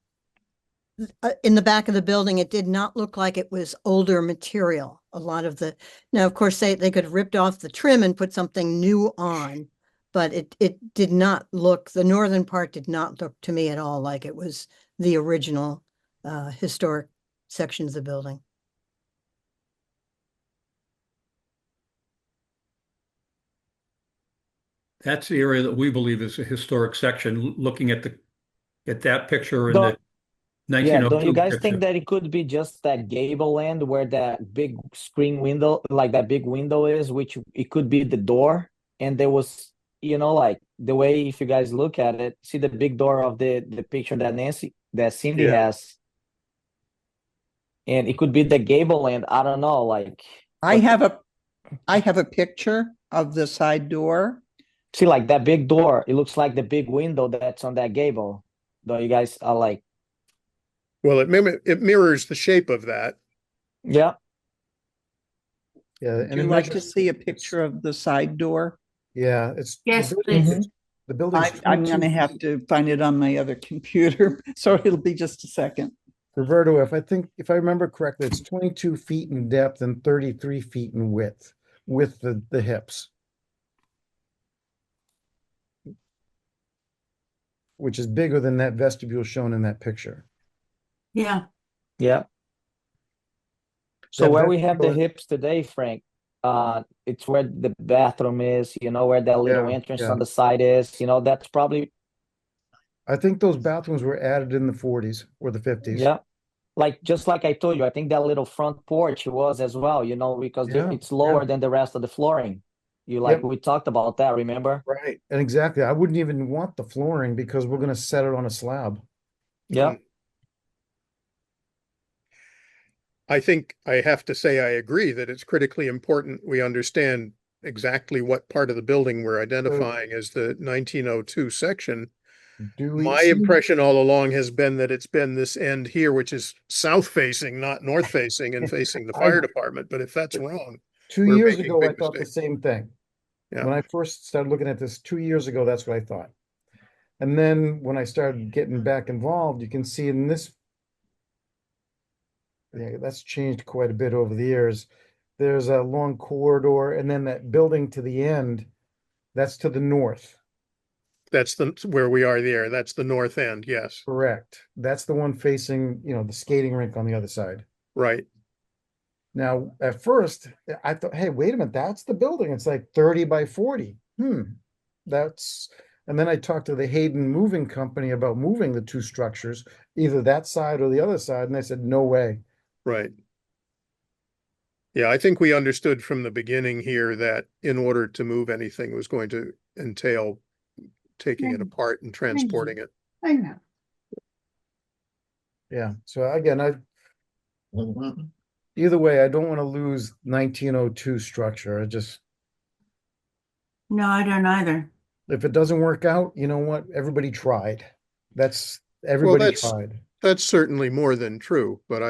in the back of the building, it did not look like it was older material. A lot of now, of course, they could have ripped off the trim and put something new on, but it did not look, the northern part did not look to me at all like it was the original historic sections of the building. That's the area that we believe is a historic section, looking at that picture and Don't, the yeah, don't you 1902 guys picture. think that it could be just that gable end where that big screen window, like that big window is, which it could be the door, and there was, like the way if you guys look at it, see the big door of the picture that Cindy Yeah. has, and it could be the gable end. I don't know, like I but have a picture of the side door. see like that big door. It looks like the big window that's on that gable. Don't you guys are like, Well, it mirrors the shape of that. yeah. Yeah, Would and you like to see a picture of the side door? Yeah, it's Yes, please. the building's I'm going to 22 have to find it on my other computer, so it'll be just a second. Roberto, if I remember correctly, it's 22 feet in depth and 33 feet in width with the hips, which is bigger than that vestibule shown in that picture. yeah. Yeah. So That where we have the vestibule- hips today, Frank, it's where the bathroom is, where that little Yeah, entrance yeah. on the side is, that's probably, I think those bathrooms were added in the 40s or the 50s. yeah. Like, just like I told you, I think that little front porch was as well, because Yeah, it's lower yeah. than the rest of the flooring. Yep. We talked about that, remember? Right. And exactly. I wouldn't even want the flooring because we're going to set it on a slab. Yeah. I think I have to say I agree that it's critically important we understand exactly what part of the building we're identifying as the 1902 section. Do we? My impression all along has been that it's been this end here, which is south facing, not north facing and facing the fire department. But if that's wrong, 2 years making a ago, I big thought the mistake. same thing. Yeah. When I first started looking at this 2 years ago, that's what I thought. And then when I started getting back involved, you can see in this, yeah, that's changed quite a bit over the years. There's a long corridor, and then that building to the end, that's to the north. That's where we are there. That's the north end. Yes. Correct. That's the one facing, the skating rink on the other side. Right. Now, at first, I thought, hey, wait a minute, that's the building. It's like 30 by 40. And then I talked to the Hayden Moving Company about moving the two structures, either that side or the other side, and they said, no way. Right. Yeah, I think we understood from the beginning here that in order to move anything was going to entail taking it apart and transporting it. I know. Yeah. So again, either way, I don't want to lose 1902 structure. No, I don't either. If it doesn't work out, you know what? Everybody tried. Everybody tried. That's certainly more than true, but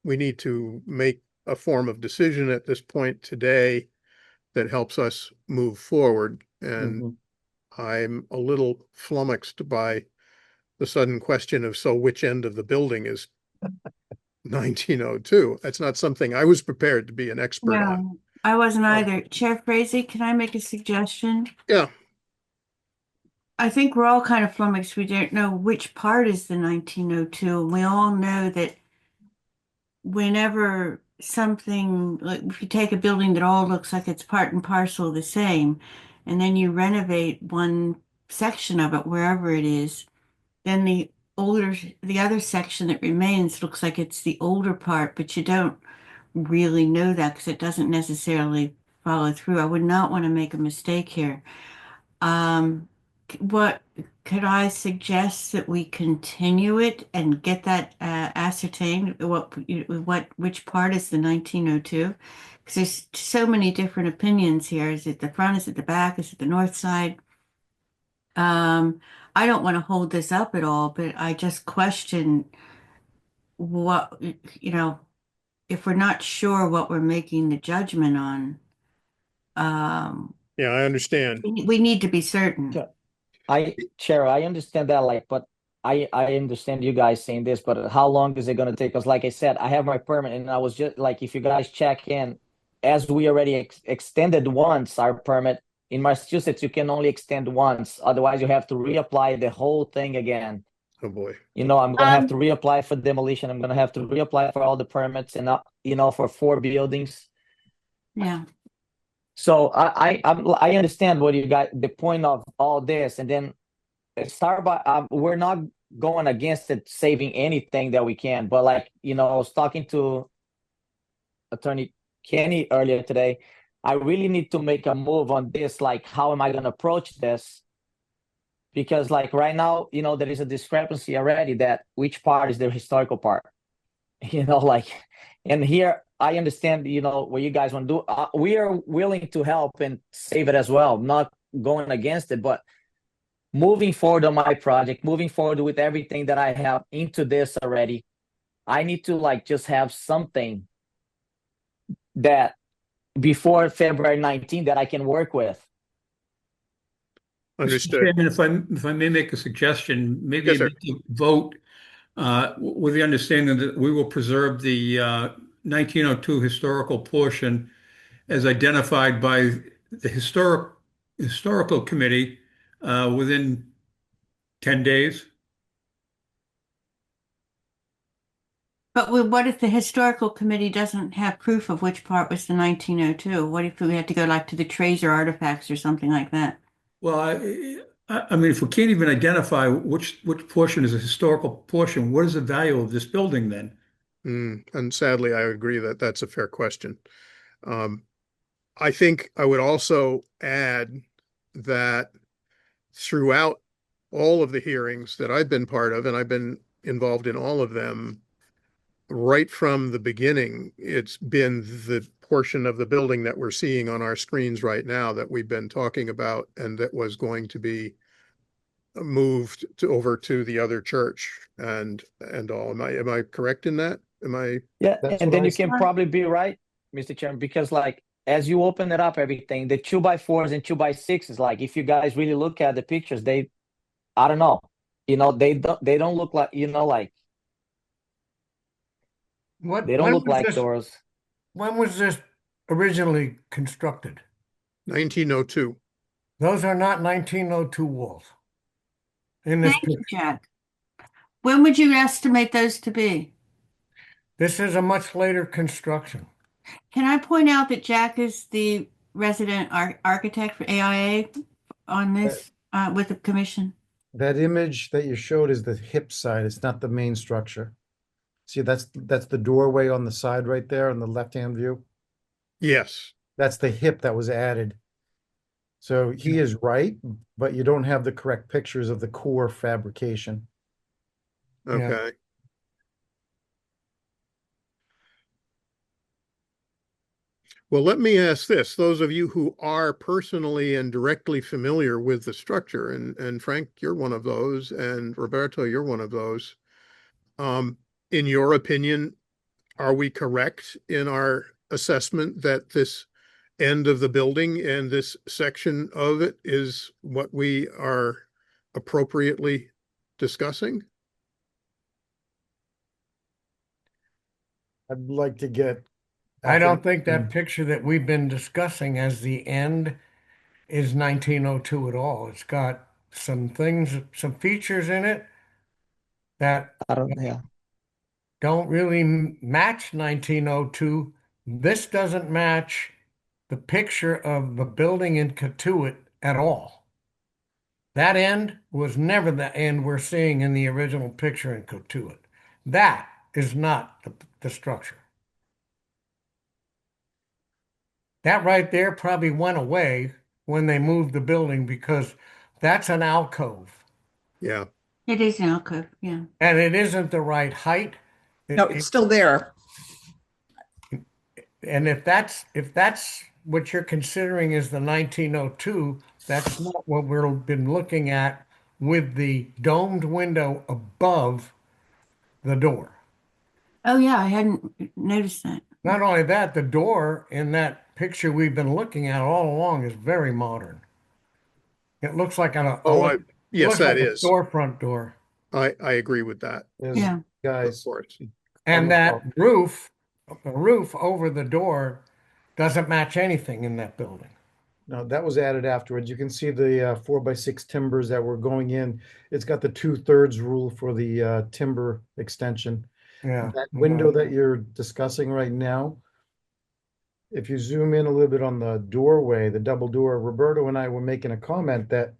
we need to make a form of decision at this point today that helps us move forward. And I'm a little flummoxed by the sudden question of, so which end of the building is 1902? That's not something I was prepared to be an expert on. No, I wasn't either. Chair Frazee, can I make a suggestion? Yeah. I think we're all kind of flummoxed. We don't know which part is the 1902. And we all know that whenever something, like if you take a building that all looks like it's part and parcel the same, and then you renovate one section of it, wherever it is, then the other section that remains looks like it's the older part, but you don't really know that because it doesn't necessarily follow through. I would not want to make a mistake here. What could I suggest that we continue it and get that ascertained? Which part is the 1902? Because there's so many different opinions here. Is it the front? Is it the back? Is it the north side? I don't want to hold this up at all, but I just question what, if we're not sure what we're making the judgment on, Yeah, I understand. we need to be certain. Chair, I understand that, but I understand you guys saying this, but how long is it going to take? Because like I said, I have my permit, and I was just like, if you guys check in, as we already extended once our permit in Massachusetts, you can only extend once. Otherwise, you have to reapply the whole thing again. Oh boy. I'm going to have to reapply for demolition. I'm going to have to reapply for all the permits and, for 4 buildings. Yeah. So I understand what you got, the point of all this, and then we're not going against it, saving anything that we can. But I was talking to Attorney Kenny earlier today. I really need to make a move on this. How am I going to approach this? Because right now, there is a discrepancy already that which part is the historical part, and here I understand, what you guys want to do. We are willing to help and save it as well, not going against it, but moving forward on my project, moving forward with everything that I have into this already. I need to just have something that before February 19th that I can work with. Understood. Chairman, if I may make a suggestion, maybe Yes, sir. vote with the understanding that we will preserve the 1902 historical portion as identified by the historical committee within 10 days. But what if the historical committee doesn't have proof of which part was the 1902? What if we had to go to the Tracer artifacts or something like that? Well, I mean, if we can't even identify which portion is a historical portion, what is the value of this building then? And sadly, I agree that that's a fair question. I think I would also add that throughout all of the hearings that I've been part of, and I've been involved in all of them, right from the beginning, it's been the portion of the building that we're seeing on our screens right now that we've been talking about, and that was going to be moved to over to the other church and all. Am I correct in that? Am I? Yeah, That's and what then I you can probably be right, Mr. Chairman, because like as you open it up, everything, the 2x4s and 2x6s, like if you guys really look at the pictures, I don't know, they don't look like, like What, they don't look like doors. when was this originally constructed? 1902. Those are not 1902 walls in this Thank you, picture. Jack. When would you estimate those to be? This is a much later construction. Can I point out that Jack is the resident architect for AIA on this, with the commission? That image that you showed is the hip side. It's not the main structure. See, that's the doorway on the side right there on the left-hand view. Yes. That's the hip that was added. So he is right, but you don't have the correct pictures of the core fabrication. Okay. Well, let me ask this. Those of you who are personally and directly familiar with the structure, and Frank, you're one of those, and Roberto, you're one of those. In your opinion, are we correct in our assessment that this end of the building and this section of it is what we are appropriately discussing? I'd like to get. I don't think that picture that we've been discussing as the end is 1902 at all. It's got some things, some features in it that I don't, yeah. don't really match 1902. This doesn't match the picture of the building in Katuitt at all. That end was never the end we're seeing in the original picture in Katuitt. That is not the structure. That right there probably went away when they moved the building because that's an alcove. Yeah. It is an alcove, yeah. And it isn't the right height. No, it's still there. And if that's what you're considering is the 1902, that's not what we've been looking at with the domed window above the door. Oh, yeah, I hadn't noticed that. Not only that, the door in that picture we've been looking at all along is very modern. It looks like Yes, that a is. storefront door. I agree with that. Yeah. Of Guys, course. And the that roof over the door doesn't match anything in that building. no, that was added afterwards. You can see the 4x6 timbers that were going in. It's got the 2/3 rule for the timber extension. Yeah. That window that you're discussing right now, if you zoom in a little bit on the doorway, the double door, Roberto and I were making a comment that,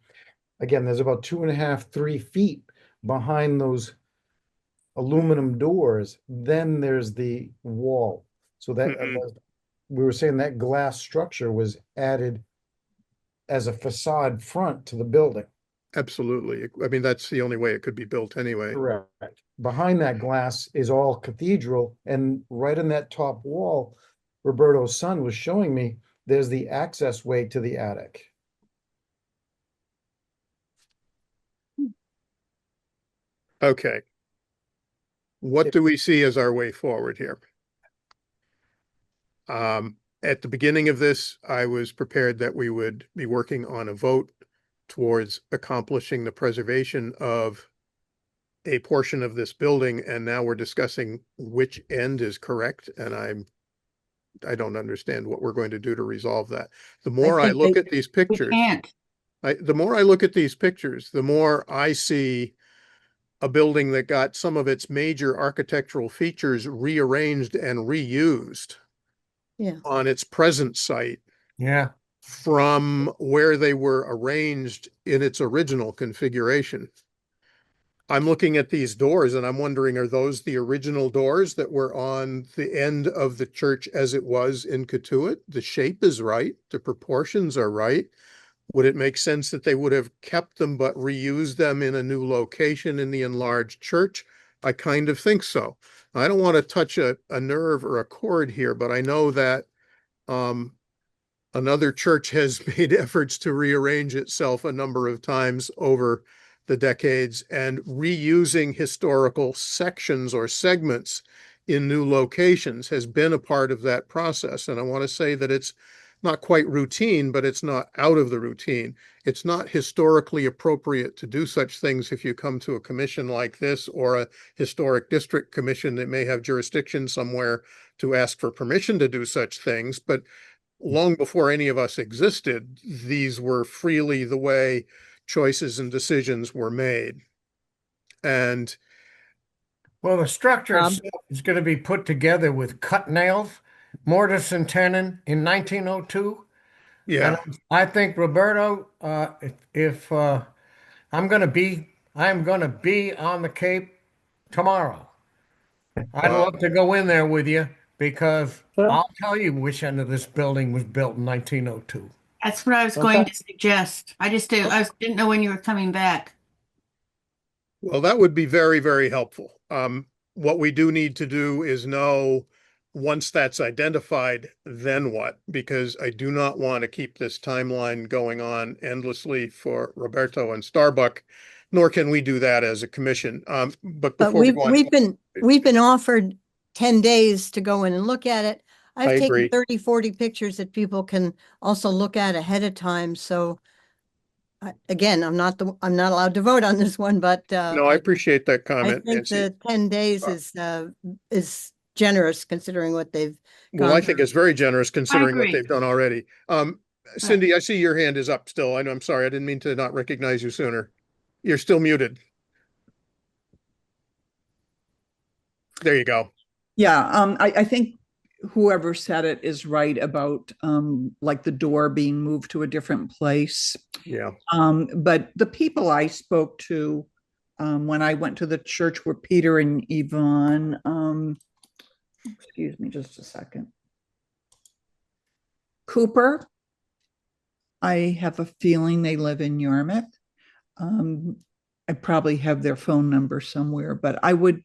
again, there's about 2.5, 3 feet behind those aluminum doors. Then there's the wall. So that we were saying that glass structure was added as a facade front to the building. Absolutely. I mean, that's the only way it could be built anyway. Correct. Behind that glass is all cathedral, and right in that top wall, Roberto's son was showing me, there's the access way to the attic. Okay. What do we see as our way forward here? At the beginning of this, I was prepared that we would be working on a vote towards accomplishing the preservation of a portion of this building, and now we're discussing which end is correct, and I don't understand what we're going to do to resolve that. The more I look at these pictures, the more I look at these pictures, the more I see a building that got some of its major architectural features rearranged and reused on its present site. Yeah. From where they were arranged in its original configuration. I'm looking at these doors and I'm wondering, are those the original doors that were on the end of the church as it was in Katuitt? The shape is right. The proportions are right. Would it make sense that they would have kept them but reused them in a new location in the enlarged church? I kind of think so. I don't want to touch a nerve or a chord here, but I know that another church has made efforts to rearrange itself a number of times over the decades, and reusing historical sections or segments in new locations has been a part of that process. And I want to say that it's not quite routine, but it's not out of the routine. It's not historically appropriate to do such things if you come to a commission like this or a historic district commission that may have jurisdiction somewhere to ask for permission to do such things. But long before any of us existed, these were freely the way choices and decisions were made. And Well, the structure Um, itself is going to be put together with cut nails, mortise and tenon in 1902. yeah, And I think Roberto, if I'm going to be, I'm going to be on the Cape tomorrow. I'd uh, love to go in there with you because Sure. I'll tell you which end of this building was built in 1902. That's what I was going Okay. to suggest. Didn't know when you were coming back. well, that would be very, very helpful. What we do need to do is know once that's identified, then what? Because I do not want to keep this timeline going on endlessly for Roberto and Starbuck, nor can we do that as a commission. But But before we go on, we've been offered 10 days to go in and look at it. I I've taken agree. 30, 40 pictures that people can also look at ahead of time. So again, I'm not allowed to vote on this one, but No, I appreciate that I comment, think Nancy. the 10 days is generous considering what they've Well, gone I think through. it's very generous considering what agree. they've done already. Cindy, I see your hand is up still. I'm sorry, I didn't mean to not recognize you sooner. You're still muted. There you go. Yeah, I think whoever said it is right about like the door being moved to a different place. Yeah. But the people I spoke to when I went to the church were Peter and Yvonne. Excuse me just a second. Cooper. I have a feeling they live in Yarmouth. I probably have their phone number somewhere, but I would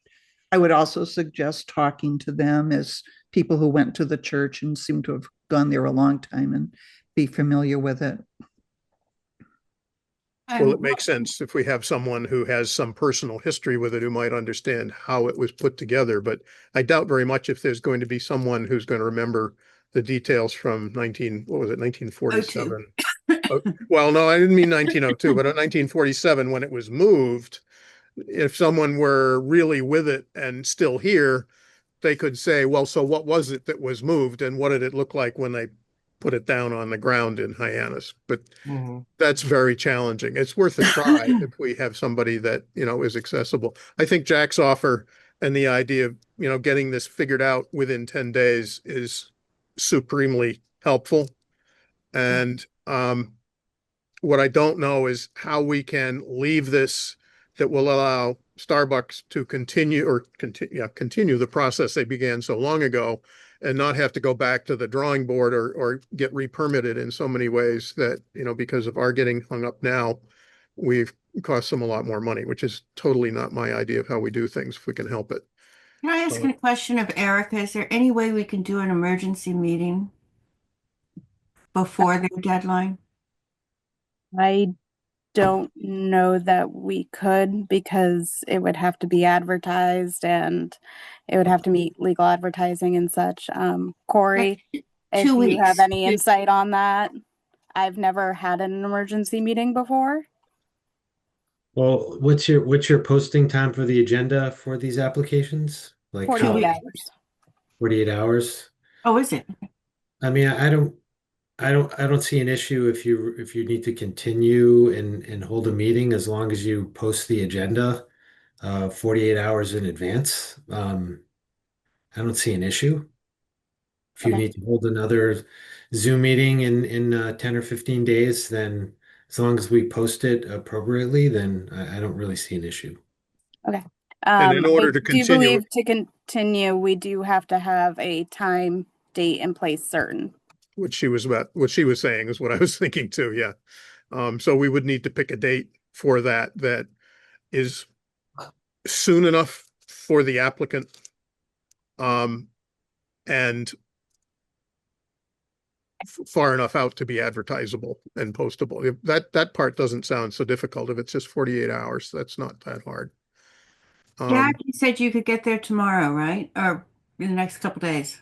also suggest talking to them as people who went to the church and seem to have gone there a long time and be familiar with it. Well, it makes sense if we have someone who has some personal history with it who might understand how it was put together. But I doubt very much if there's going to be someone who's going to remember the details from 1947. Well, no, I didn't mean 1902, but in 1947 when it was moved. If someone were really with it and still here, they could say, well, so what was it that was moved and what did it look like when they put it down on the ground in Hyannis? But that's very challenging. It's worth a try if we have somebody that, is accessible. I think Jack's offer and the idea of, getting this figured out within 10 days is supremely helpful. And what I don't know is how we can leave this that will allow Starbucks to continue the process they began so long ago and not have to go back to the drawing board or get re-permitted in so many ways that, because of our getting hung up now, we've cost them a lot more money, which is totally not my idea of how we do things if we can help it. Can I ask a question of Erica? Is there any way we can do an emergency meeting before their deadline? I don't know that we could because it would have to be advertised and it would have to meet legal advertising and such. Corey, if 2 you have weeks. any insight on that, I've never had an emergency meeting before. Well, what's your posting time for the agenda for these applications? Like 48 hours. 48 hours? Oh, is it? I mean, I don't see an issue if you need to continue and hold a meeting as long as you post the agenda 48 hours in advance. I don't see an issue. If you Okay. need to hold another Zoom meeting in 10 or 15 days, then as long as we post it appropriately, then I don't really see an issue. Okay. And in order to I do continue, believe to continue, we do have to have a time, date, and place certain. what she was saying is what I was thinking too. Yeah. So we would need to pick a date for that is soon enough for the applicant. And far enough out to be advertisable and postable. That part doesn't sound so difficult. If it's just 48 hours, that's not that hard. Jack, you said you could get there tomorrow, right? Or in the next couple days?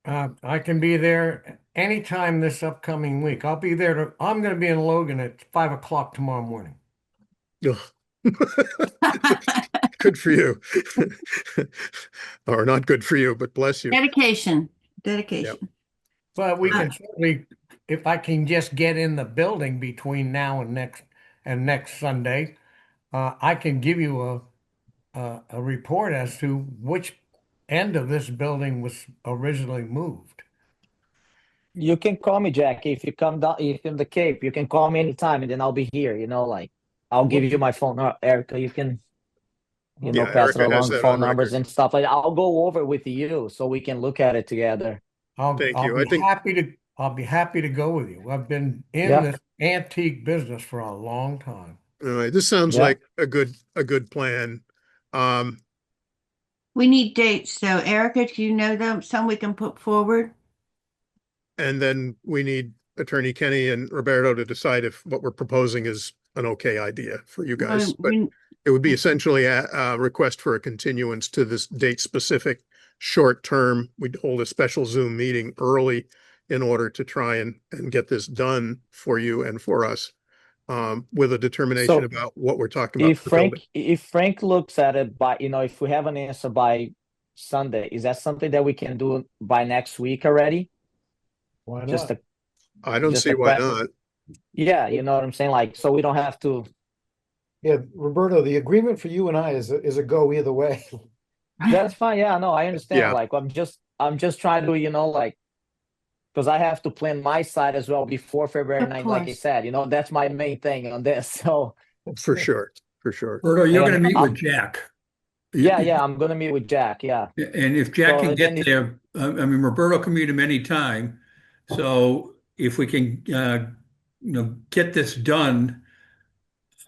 I can be there anytime this upcoming week. I'm going to be in Logan at 5 o'clock tomorrow morning. Ugh. Good for you. Or not good for you, but bless you. Dedication. But we can certainly, if I can just get in the building between now and next Sunday, I can give you a report as to which end of this building was originally moved. You can call me, Jack. If you come down, if you're in the Cape, you can call me anytime, and then I'll be here. Like I'll give you my phone number, Erica. You can, Yeah, pass it Erica has along, that phone on numbers record. and stuff. I'll go over with you so we can look at it together. Thank you. I'll be happy to go with you. I've been in this antique business for a long time. All right, this sounds like a good plan. We need dates. So Erica, do you know them? Some we can put forward? And then we need Attorney Kenny and Roberto to decide if what we're proposing is an okay idea for you guys. But it would be essentially a request for a continuance to this date specific short term. We'd hold a special Zoom meeting early in order to try and get this done for you and for us, with a determination about what we're talking about. If Frank looks at it by, if we have an answer by Sunday, is that something that we can do by next week already? Why not? I don't see why not. Yeah, you know what I'm saying? Like, so we don't have to. Yeah, Roberto, the agreement for you and I is a go either way. That's fine. Yeah, no, I understand. Yeah. Like, I'm just trying to, like, because I have to plan my side as well before February 9th, like I said. That's my main thing on this. So for sure. Roberto, you're going to meet with Jack. Yeah, I'm going to meet with Jack. Yeah. And if Jack can get there, I mean, Roberto can meet him anytime. So if we can, get this done.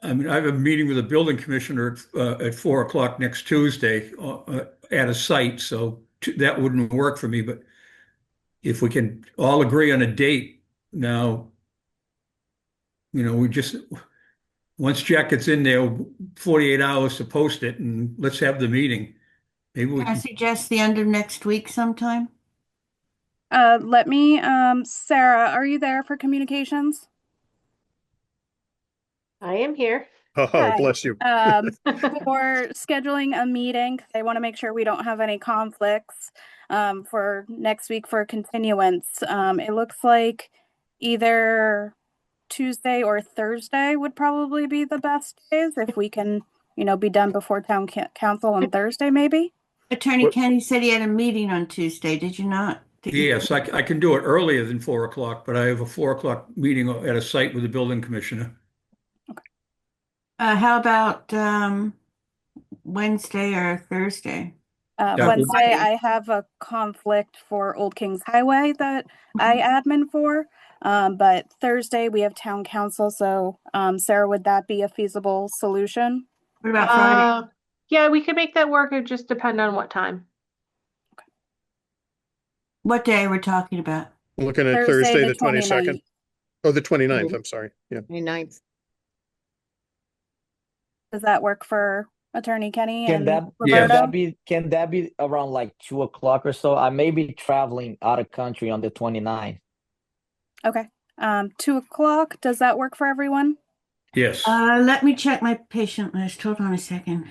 I mean, I have a meeting with the building commissioner at 4 o'clock next Tuesday at a site, so that wouldn't work for me. But if we can all agree on a date now, we just, once Jack gets in there, 48 hours to post it, and let's have the meeting. Maybe we Can I can. suggest the end of next week sometime? Let me, Sarah, are you there for communications? I am here. Oh, Hi. bless you. For scheduling a meeting, they want to make sure we don't have any conflicts for next week for continuance. It looks like either Tuesday or Thursday would probably be the best days if we can, be done before town council on Thursday, maybe. Attorney Kenny said he had a meeting on Tuesday. Did you not? Yes, I can do it earlier than 4 o'clock, but I have a 4 o'clock meeting at a site with the building commissioner. How about Wednesday or Thursday? Wednesday, I have a conflict for Old Kings Highway that I admin for. But Thursday we have town council. So, Sarah, would that be a feasible solution? What about Friday? Yeah, we could make that work. It just depend on what time. What day we're talking about? Looking at Thursday, the 22nd. 29th. Oh, the 29th, I'm sorry. Yeah. 29th. Does that work for Attorney Kenny Can and that Roberto? can that be around like 2 o'clock or so? I may be traveling out of country on the 29th. Okay. 2 o'clock. Does that work for everyone? Yes. Let me check my patient list. Hold on a second.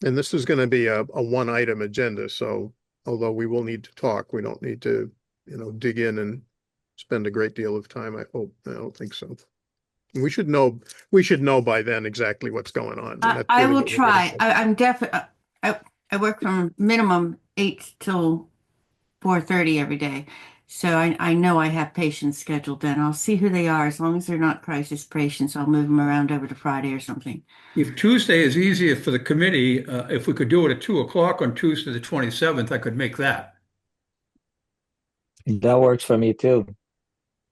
And this is going to be a one item agenda. So although we will need to talk, we don't need to, dig in and spend a great deal of time. I hope. I don't think so. We should know by then exactly what's going on. I will try. I'm definitely, I work from minimum 8 till 4:30 every day. So I know I have patients scheduled then. I'll see who they are. As long as they're not crisis patients, I'll move them around over to Friday or something. If Tuesday is easier for the committee, if we could do it at 2 o'clock on Tuesday, the 27th, I could make that. That works for me too.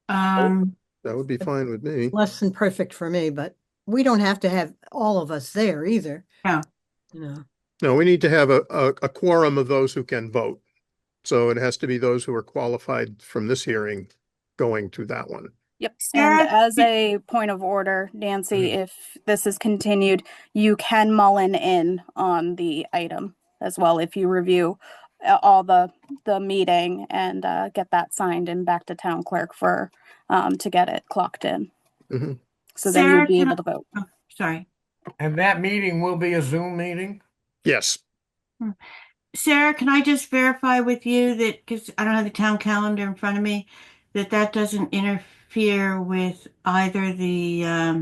That would be fine with me. Less than perfect for me, but we don't have to have all of us there either. No. No, we need to have a quorum of those who can vote. So it has to be those who are qualified from this hearing going to that one. Yep. And Sarah, as a point of order, Nancy, Mhm. if this is continued, you can mullen in on the item as well if you review all the meeting and get that signed and back to town clerk for to get it clocked in. Mhm. So then you'd Sarah, be can able to vote. oh, sorry. And that meeting will be a Zoom meeting? Yes, Sarah, can I just verify with you that, because I don't have the town calendar in front of me, that that doesn't interfere with either the, I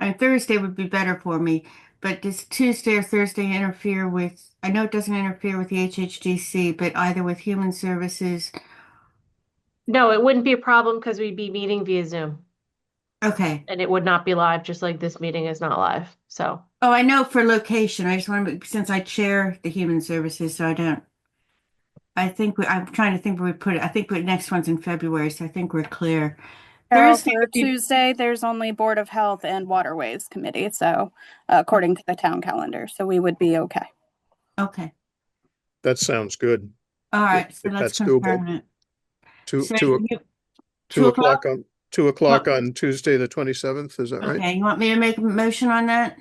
mean, Thursday would be better for me, but does Tuesday or Thursday interfere with, I know it doesn't interfere with the HHDC, but either with Human Services? No, it wouldn't be a problem because we'd be meeting via Zoom Okay. and it would not be live, just like this meeting is not live. So, Oh, I know for location. I just want to, since I chair the Human Services, so I don't, I'm trying to think where we put it. I think the next one's in February, so I think we're clear. Carol, Thursday for would be, Tuesday, there's only Board of Health and Waterways Committee, so according to the town calendar, so we would be okay. okay. that sounds good. All right, so If let's that's doable. confirm it. Two, So two, you, 2 o'clock? o'clock on 2 o'clock on Tuesday, the 27th. Is that right? Okay, you want me to make a motion on that?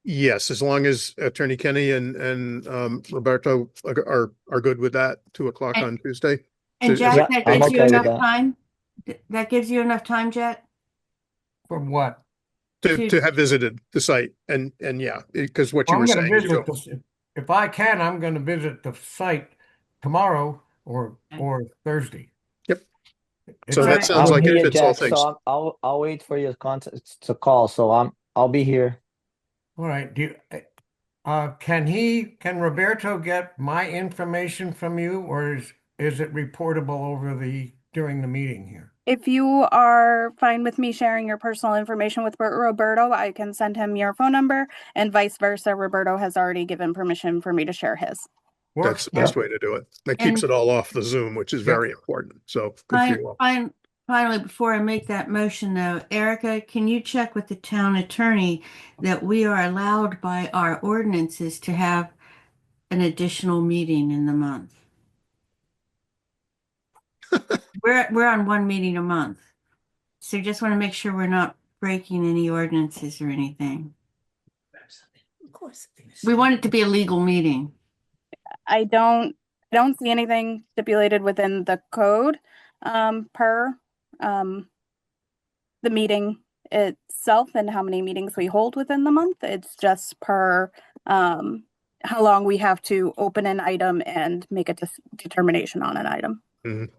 Yes, as long as Attorney Kenny and Roberto are good with that, 2 o'clock And- on Tuesday. And Is Jack, that- Yeah, that I'm gives you okay with enough that. time? That gives you enough time, Jack? For what? To have visited the site and yeah, because what you Well, were I'm gonna saying. you visit go- this, if I can, I'm gonna visit the site tomorrow or Thursday. Yep. It's So at- that sounds I'm like it here, fits all Jack. So things. I'll wait for your contact to call. So I'll be here. All right, can Roberto get my information from you, or is it reportable during the meeting here? If you are fine with me sharing your personal information with Roberto, I can send him your phone number, and vice versa. Roberto has already given permission for me to share his. That's the best way to do it. That keeps And- it all off the Zoom, which is very important. So good for you all. Finally, before I make that motion though, Erica, can you check with the town attorney that we are allowed by our ordinances to have an additional meeting in the month? We're on one meeting a month. So just want to make sure we're not breaking any ordinances or anything. Of course. We want it to be a legal meeting. I don't see anything stipulated within the code per the meeting itself and how many meetings we hold within the month. It's just per how long we have to open an item and make a determination on an item. Mhm.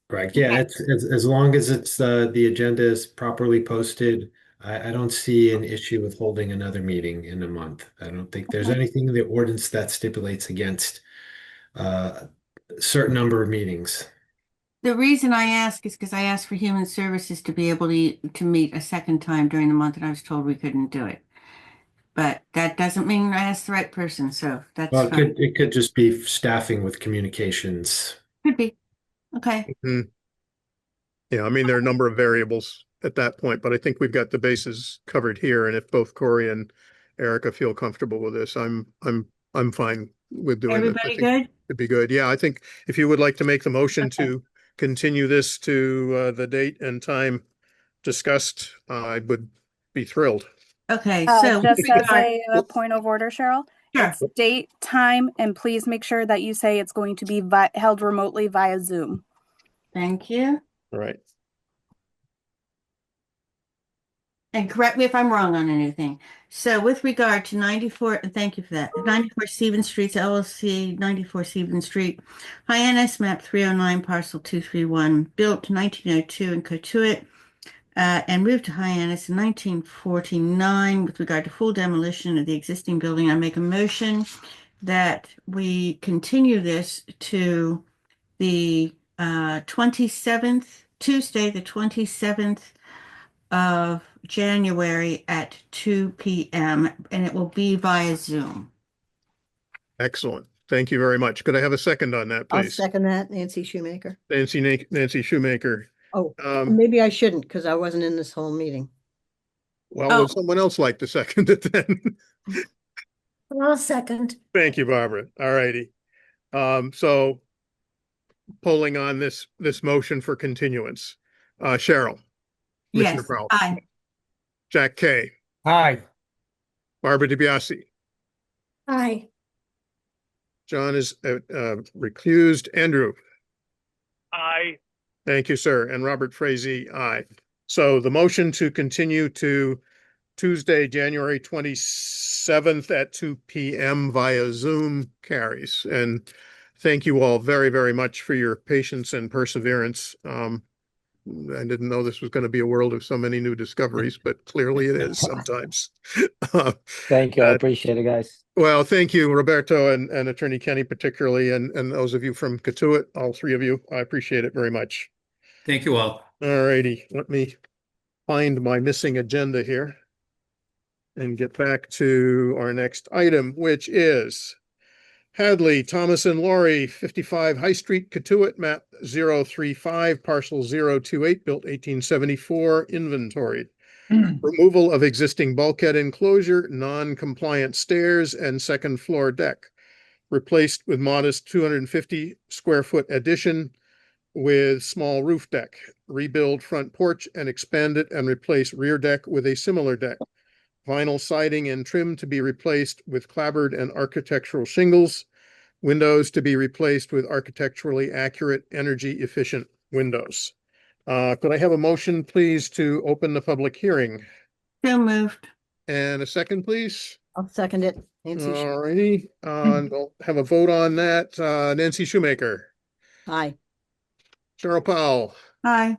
Right. Yeah, it's as long as it's the agenda is properly posted, I don't see an issue with holding another meeting in a month. I don't think there's anything in the ordinance that stipulates against a certain number of meetings. The reason I ask is because I asked for Human Services to be able to meet a second time during the month, and I was told we couldn't do it. But that doesn't mean I asked the right person, so that's Well, fine. it could just be staffing with communications. Could be. Okay. Mhm. Yeah, I mean, there are a number of variables at that point, but I think we've got the bases covered here. And if both Corey and Erica feel comfortable with this, I'm fine with doing this. I Everybody think good? it'd be good. Yeah, I think if you would like to make the motion to continue this to the date and time discussed, I would be thrilled. Okay, so Just we as got- a point of order, Cheryl, Sure. it's date, time, and please make sure that you say it's going to be held remotely via Zoom. Thank you. All right. And correct me if I'm wrong on anything. So with regard to 94, thank you for that. 94 Stevens Street LLC, 94 Stevens Street, Hyannis, map 309, parcel 231, built 1902 in Cotuit, and moved to Hyannis in 1949 with regard to full demolition of the existing building. I make a motion that we continue this to the 27th, Tuesday, the 27th of January at 2 p.m. and it will be via Zoom. Excellent. Thank you very much. Could I have a second on that, I'll please? second that, Nancy Shoemaker. Nancy Shoemaker. Oh, Um, maybe I shouldn't because I wasn't in this whole meeting. Well, Oh. would someone else like to second it then? I'll second. Thank you, Barbara. All righty. So polling on this motion for continuance. Cheryl, Commissioner Yes, Prowl, aye. Jack Kay, Aye. Barbara DiBiase, Aye. John is recused. Andrew, Aye. thank you, sir. And Robert Frazee, aye. So the motion to continue to Tuesday, January 27th at 2 p.m. via Zoom carries. And thank you all very, very much for your patience and perseverance. I didn't know this was going to be a world of so many new discoveries, but clearly it is sometimes. Thank you. I Uh, appreciate it, guys. Well, thank you, Roberto and Attorney Kenny particularly, and those of you from Katuitt, all three of you. I appreciate it very much. Thank you all. All righty, let me find my missing agenda here and get back to our next item, which is Hadley, Thomas and Laurie, 55 High Street, Katuitt, map 035, parcel 028, built 1874, inventoried. Removal of existing bulkhead enclosure, non-compliant stairs, and second floor deck. Replaced with modest 250 square foot addition with small roof deck. Rebuild front porch and expand it and replace rear deck with a similar deck. Vinyl siding and trim to be replaced with clapboard and architectural shingles. Windows to be replaced with architecturally accurate, energy efficient windows. Could I have a motion, please, to open the public hearing? So moved. And a second, please? I'll second it. Nancy. All righty, and we'll have a vote on that. Nancy Shoemaker, Aye. Cheryl Powell, Aye.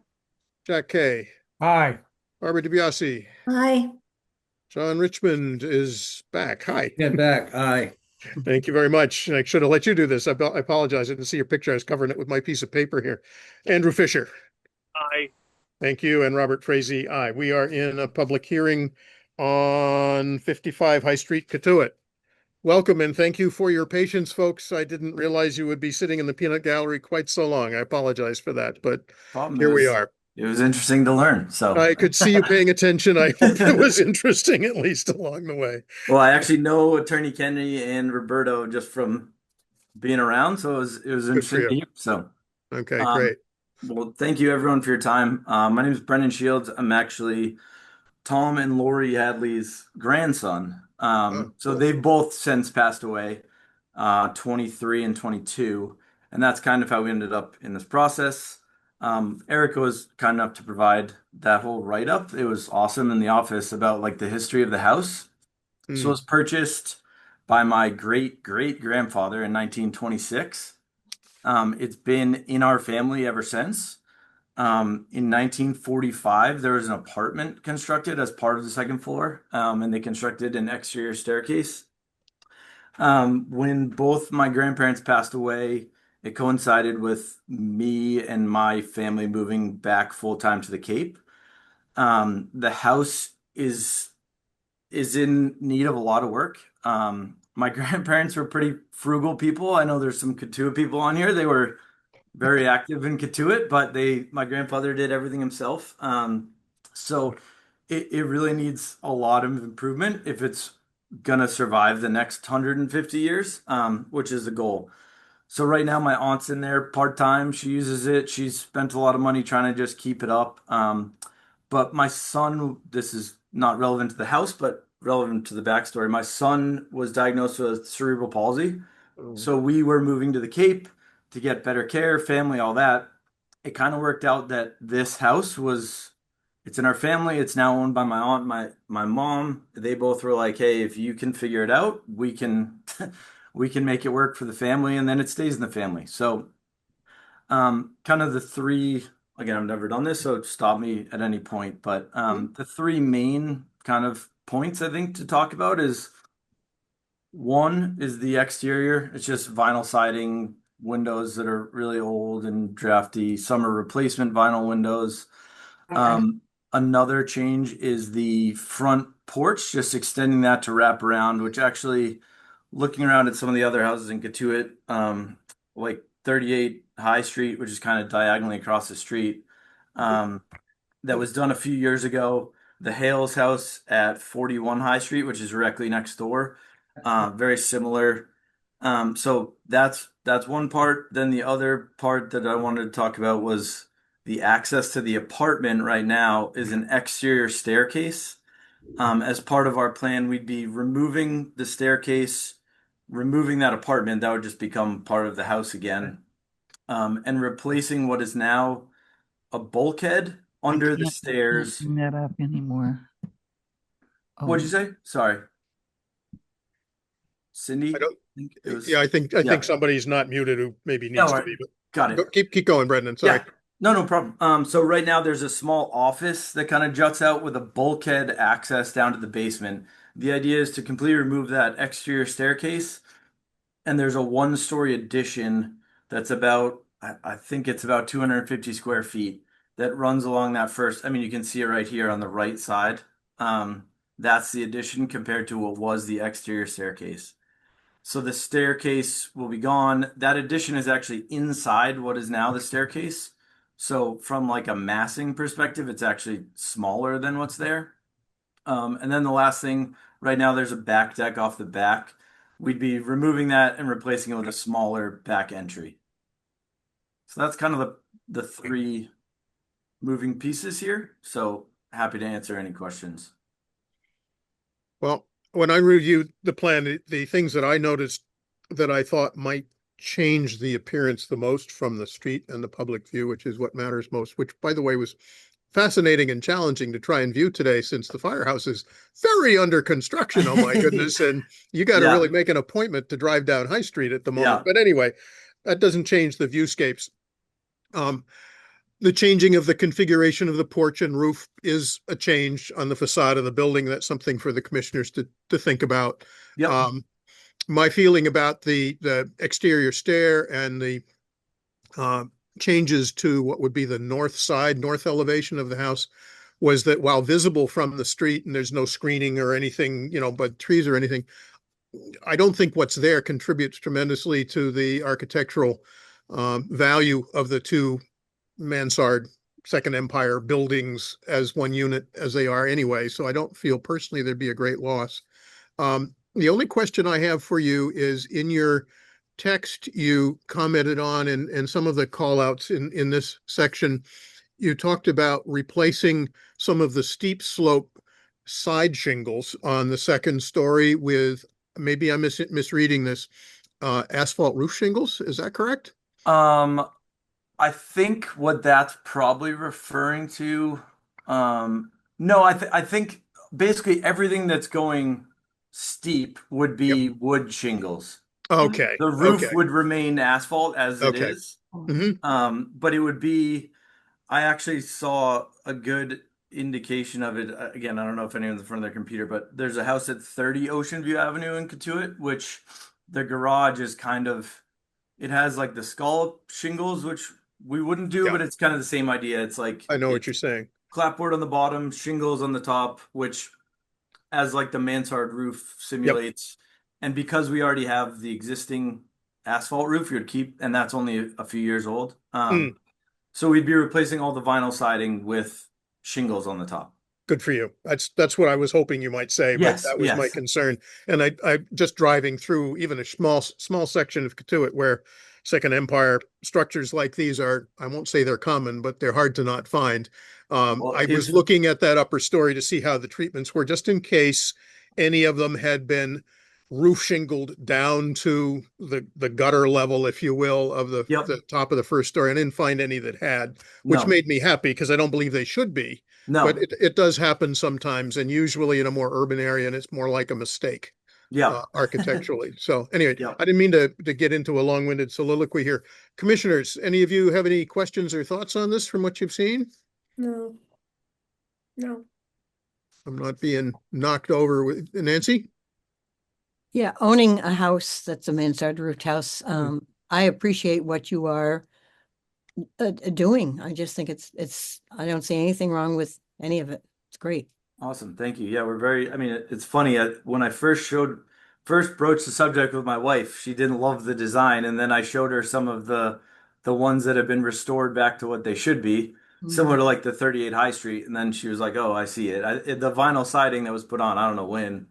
Jack Kay, Aye. Barbara DiBiase, Aye. John Richmond is back. Hi. Get back, aye. Thank you very much. I should have let you do this. I apologize. I didn't see your picture. I was covering it with my piece of paper here. Andrew Fisher. Aye. Thank you. And Robert Frazee, aye. We are in a public hearing on 55 High Street, Katuitt. Welcome and thank you for your patience, folks. I didn't realize you would be sitting in the peanut gallery quite so long. I apologize for that, but here we are. It was interesting to learn. So I could see you paying attention. I hope it was interesting, at least along the way. well, I actually know Attorney Kennedy and Roberto just from being around, so it was Good for interesting you. to hear. So Okay, great. well, thank you everyone for your time. My name is Brendan Shields. I'm actually Tom and Lori Hadley's grandson. So cool. they've both since passed away, 23 and 22, and that's kind of how we ended up in this process. Erica was kind enough to provide that whole write-up. It was awesome in the office about like the history of the house. So it was purchased by my great-great-grandfather in 1926. It's been in our family ever since. In 1945, there was an apartment constructed as part of the second floor, and they constructed an exterior staircase. When both my grandparents passed away, it coincided with me and my family moving back full time to the Cape. The house is in need of a lot of work. My grandparents were pretty frugal people. I know there's some Katuitt people on here. They were very active in Katuitt, but my grandfather did everything himself. So it really needs a lot of improvement if it's gonna survive the next 150 years, which is the goal. So right now my aunt's in there part-time. She uses it. She's spent a lot of money trying to just keep it up. But my son, this is not relevant to the house, but relevant to the backstory. My son was diagnosed with cerebral palsy. So we were moving to the Cape to get better care, family, all that. It kind of worked out that this house it's in our family. It's now owned by my aunt, my mom. They both were like, hey, if you can figure it out, we can we can make it work for the family, and then it stays in the family. So kind of the three, again, I've never done this, so stop me at any point. But the three main kind of points I think to talk about is one is the exterior. It's just vinyl siding, windows that are really old and drafty. Some are replacement vinyl windows. Another change is the front porch, just extending that to wrap around, which actually, looking around at some of the other houses in Katuitt, like 38 High Street, which is kind of diagonally across the street, that was done a few years ago. the Hales house at 41 High Street, which is directly next door. Very similar. So that's one part. Then the other part that I wanted to talk about was the access to the apartment right now is an exterior staircase. As part of our plan, we'd be removing the staircase, removing that apartment. That would just become part of the house again. And replacing what is now a bulkhead I under the can't stairs. bring that up anymore. What'd you say? Sorry. Cindy? I don't, think it was, yeah, I think yeah. somebody's not muted who maybe All needs to right. be, but Got it. keep going, Brendan. Sorry. Yeah. No problem. So right now there's a small office that kind of juts out with a bulkhead access down to the basement. The idea is to completely remove that exterior staircase, and there's a one-story addition that's about, I think it's about 250 square feet that runs along that first. I mean, you can see it right here on the right side. That's the addition compared to what was the exterior staircase. So the staircase will be gone. That addition is actually inside what is now the staircase. So from like a massing perspective, it's actually smaller than what's there. And then the last thing, right now there's a back deck off the back. We'd be removing that and replacing it with a smaller back entry. So that's kind of the three moving pieces here. So happy to answer any questions. Well, when I reviewed the plan, the things that I noticed that I thought might change the appearance the most from the street and the public view, which is what matters most, which by the way was fascinating and challenging to try and view today since the firehouse is very under construction. Oh my goodness. And you got to Yeah. really make an appointment to drive down High Street at the moment. Yeah. But anyway, that doesn't change the viewscapes. The changing of the configuration of the porch and roof is a change on the facade of the building. That's something for the commissioners to think about. Yep. My feeling about the exterior stair and the changes to what would be the north elevation of the house was that while visible from the street and there's no screening or anything, but trees or anything, I don't think what's there contributes tremendously to the architectural value of the two mansard Second Empire buildings as one unit as they are anyway. So I don't feel personally there'd be a great loss. The only question I have for you is in your text you commented on and some of the call outs in this section, you talked about replacing some of the steep slope side shingles on the second story with, maybe I'm misreading this, asphalt roof shingles. Is that correct? I think what that's probably referring to, no, I think basically everything that's going steep would be wood shingles. Okay. The roof Okay. would remain asphalt as it Okay. is. Mhm. But it would be, I actually saw a good indication of it. Again, I don't know if anyone's in front of their computer, but there's a house at 30 Ocean View Avenue in Katuitt, which the garage is kind of, it has like the skull shingles, which we wouldn't do, Yeah. but it's kind of the same idea. It's like I know what it's you're saying. clapboard on the bottom, shingles on the top, which as like the mansard roof simulates. And because we already have the existing asphalt roof, we would keep, and that's only a few years old. So we'd be replacing all the vinyl siding with shingles on the top. Good for you. That's what I was hoping you might say, but Yes, that was my yes. concern. And I just driving through even a small section of Katuitt where Second Empire structures like these are, I won't say they're common, but they're hard to not find. Well, I was looking at that upper story to see how the treatments were, just in case any of them had been roof shingled down to the gutter level, if you will, of the top of the first story. I didn't find any that had, which No. made me happy because I don't believe they should be. No. But it does happen sometimes, and usually in a more urban area, and it's more like a mistake architecturally. So anyway, I didn't mean to get into a long-winded soliloquy here. Commissioners, any of you have any questions or thoughts on this from what you've seen? No. No. I'm not being knocked over with Nancy? Yeah, owning a house that's a mansard roofed house, I appreciate what you are doing. I just think I don't see anything wrong with any of it. It's great. Awesome. Thank you. Yeah, I mean, it's funny. When I first broached the subject with my wife, she didn't love the design. And then I showed her some of the ones that have been restored back to what they should be. similar to like the 38 High Street. And then she was like, "Oh, I see it. The vinyl siding that was put on, I don't know when,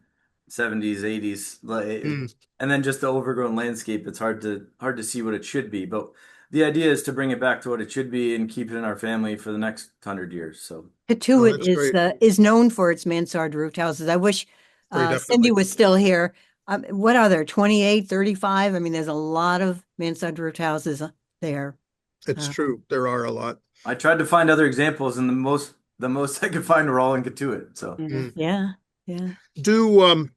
70s, 80s, Mm. and then just the overgrown landscape. It's hard to see what it should be. But the idea is to bring it back to what it should be and keep it in our family for the next 100 years. So Katuitt that's great. is known for its mansard roofed houses. I wish Very Cindy definitely. was still here. What are there, 28, 35? I mean, there's a lot of mansard roofed houses there. It's true. There are a lot. I tried to find other examples, and the most I could find were all in Katuitt. So Mm. Yeah, yeah. Do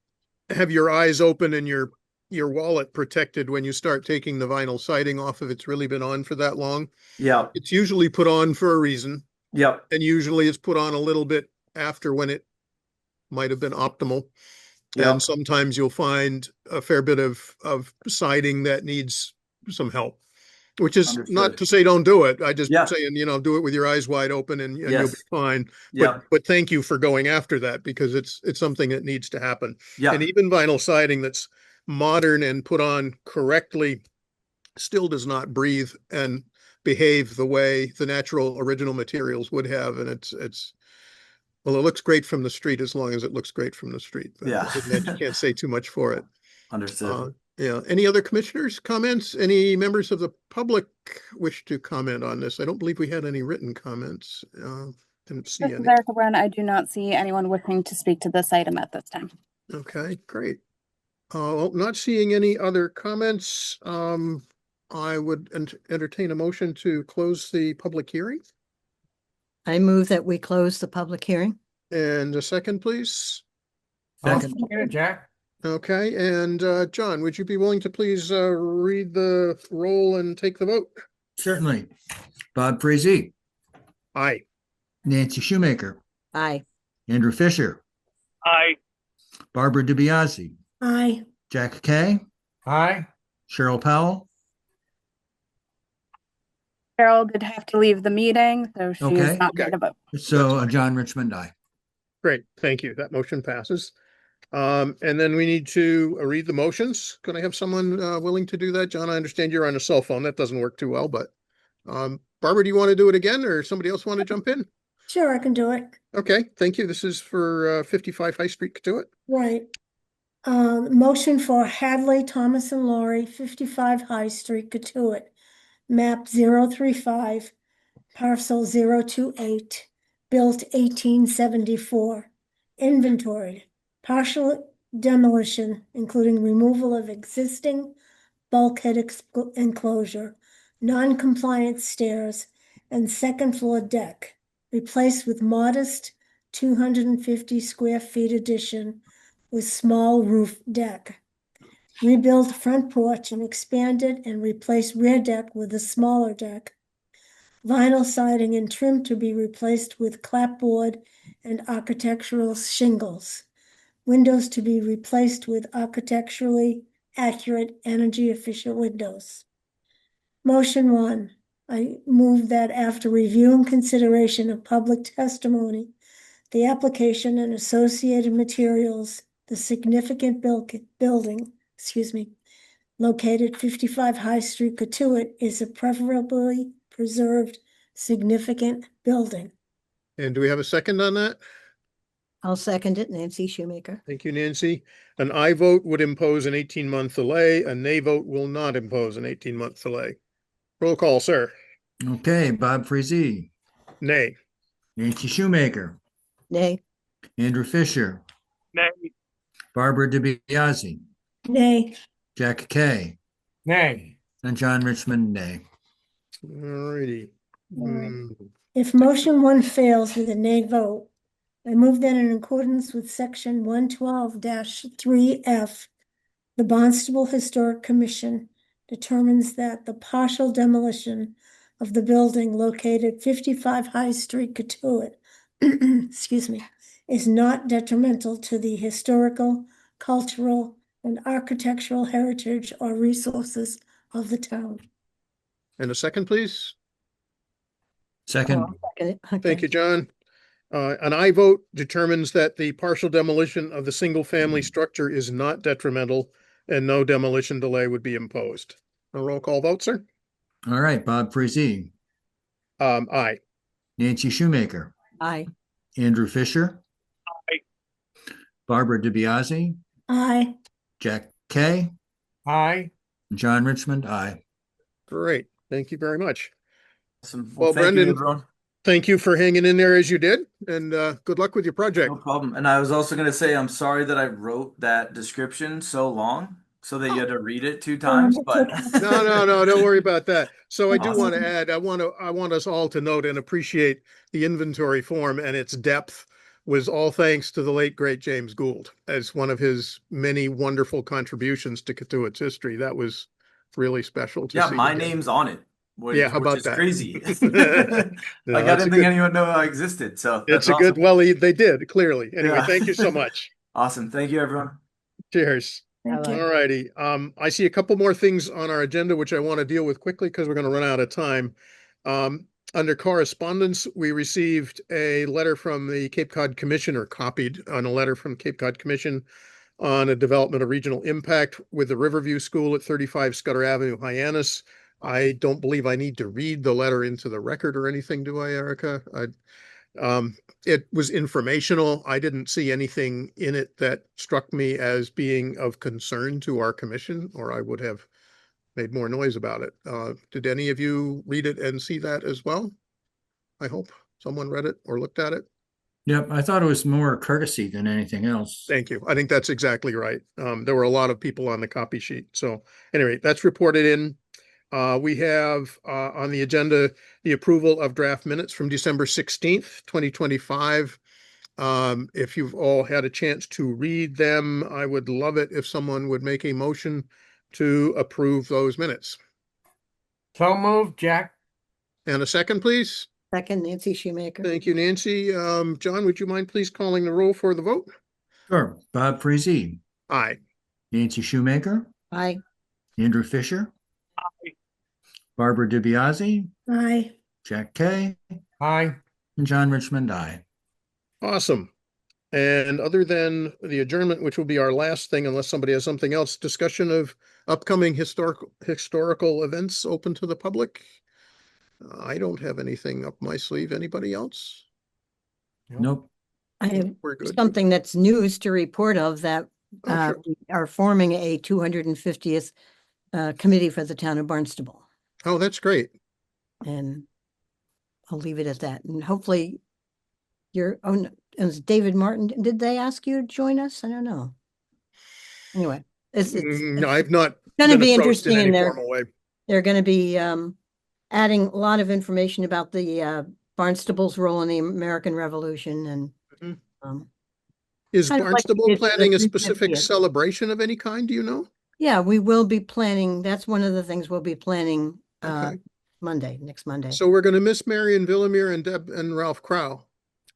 have your eyes open and your wallet protected when you start taking the vinyl siding off if it's really been on for that long. yeah, It's usually put on for a reason, yep, and usually it's put on a little bit after when it might have been optimal. yep, And sometimes you'll find a fair bit of siding that needs some help, which is not understood. to say don't do it. I just Yeah. saying, do it with your eyes wide open and you'll be Yes. fine. Yep. But thank you for going after that because it's something that needs to happen. Yeah. And even vinyl siding that's modern and put on correctly still does not breathe and behave the way the natural original materials would have. And well, it looks great from the street as long as it looks great from the street. But Yeah. other than that, you can't say too much for it. Understood. Yeah. Any other commissioners' comments? Any members of the public wish to comment on this? I don't believe we had any written comments. Didn't see This is any. Erica Wren. I do not see anyone wishing to speak to this item at this time. Okay, great. Well, not seeing any other comments, I would entertain a motion to close the public hearing. I move that we close the public hearing. And a second, please. I'll Second. second it, Jack. Okay, and John, would you be willing to please read the roll and take the vote? Certainly. Bob Frazee, Aye. Nancy Shoemaker, Aye. Andrew Fisher, Aye. Barbara DiBiase, Aye. Jack Kay, Aye. Cheryl Powell. Cheryl did have to leave the meeting, so she Okay. is not going to vote. So John Richmond, aye. Great, thank you. That motion passes. And then we need to read the motions. Could I have someone willing to do that? John, I understand you're on a cell phone. That doesn't work too well, but Barbara, do you want to do it again or somebody else want to jump in? Sure, I can do it. Okay, thank you. This is for 55 High Street, Katuitt. Right. Motion for Hadley, Thomas and Laurie, 55 High Street, Katuitt, map 035, parcel 028, built 1874. Inventoried, partial demolition, including removal of existing bulkhead enclosure, non-compliant stairs, and second floor deck, replaced with modest 250 square feet addition with small roof deck. Rebuild front porch and expanded and replace rear deck with a smaller deck. Vinyl siding and trim to be replaced with clapboard and architectural shingles. Windows to be replaced with architecturally accurate, energy efficient windows. Motion 1, I move that after review and consideration of public testimony, the application and associated materials, the significant building, located 55 High Street, Katuitt, is a preferably preserved significant building. And do we have a second on that? I'll second it, Nancy Shoemaker. Thank you, Nancy. An aye vote would impose an 18-month delay. A nay vote will not impose an 18-month delay. Roll call, sir. Okay, Bob Frazee, Nay. Nancy Shoemaker, Nay. Andrew Fisher, Nay. Barbara DiBiase, Nay. Jack Kay, Nay. and John Richmond, nay. Alrighty. If motion 1 fails with a nay vote, I move that in accordance with section 112-3F, the Barnstable Historic Commission determines that the partial demolition of the building located 55 High Street, Katuitt, is not detrimental to the historical, cultural, and architectural heritage or resources of the town. And a second, please. Second, Second it. Okay. Thank you, John. An aye vote determines that the partial demolition of the single-family structure is not detrimental and no demolition delay would be imposed. A roll call vote, sir? all right, Bob Frazee, Aye. Nancy Shoemaker, Aye. Andrew Fisher, Aye. Barbara DiBiase, Aye. Jack Kay, Aye. John Richmond, aye. Great. Thank you very much. Awesome. Well, Thank you, Brendan, everyone. thank you for hanging in there as you did, and good luck with your No project. problem. And I was also going to say, I'm sorry that I wrote that description so long so that you had to read it 2 times, but No, don't worry about that. So I do Awesome. want to add, I want us all to note and appreciate the inventory form and its depth was all thanks to the late, great James Gould as one of his many wonderful contributions to Katuitt's history. That was really special to Yeah, see. my again. name's on it, Yeah, how which about is that? crazy. No, Like, I it's a didn't think good, anyone knew I existed, so it's that's a good, awesome. well, they did, clearly. Anyway, Yeah. thank you so much. Awesome. Thank you, everyone. Cheers. Thank you. All righty. I see a couple more things on our agenda, which I want to deal with quickly because we're going to run out of time. Under correspondence, we received a letter from the Cape Cod Commission, or copied on a letter from Cape Cod Commission on a development of regional impact with the Riverview School at 35 Scudder Avenue, Hyannis. I don't believe I need to read the letter into the record or anything, do I, Erica? It was informational. I didn't see anything in it that struck me as being of concern to our commission, or I would have made more noise about it. Did any of you read it and see that as well? I hope someone read it or looked at it. Yep, I thought it was more courtesy than anything else. Thank you. I think that's exactly right. There were a lot of people on the copy sheet. So anyway, that's reported in. We have on the agenda the approval of draft minutes from December 16th, 2025. If you've all had a chance to read them, I would love it if someone would make a motion to approve those minutes. So moved, Jack. And a second, please. Second, Nancy Shoemaker. Thank you, Nancy. John, would you mind please calling the roll for the vote? Sure. Bob Frazee, Aye. Nancy Shoemaker, Aye. Andrew Fisher, Aye. Barbara DiBiase, Aye. Jack Kay, Aye. and John Richmond, aye. Awesome. And other than the adjournment, which will be our last thing, unless somebody has something else, discussion of upcoming historical events open to the public. I don't have anything up my sleeve. Anybody else? Nope. I have We're good. something that's news to report of that Oh, sure. we are forming a 250th committee for the town of Barnstable. Oh, that's great. And I'll leave it at that. And hopefully and David Martin, did they ask you to join us? I don't know. Anyway, No, I've not going to been be approached in interesting, any and formal way. they're going to be adding a lot of information about the Barnstable's role in the American Revolution, and Mhm. Is kind of like Barnstable it's the planning a specific 350th. celebration of any kind? Do you know? Yeah, we will be planning. That's one of the things we'll be planning Okay. next Monday. So we're going to miss Marion Villamere and Deb and Ralph Crow,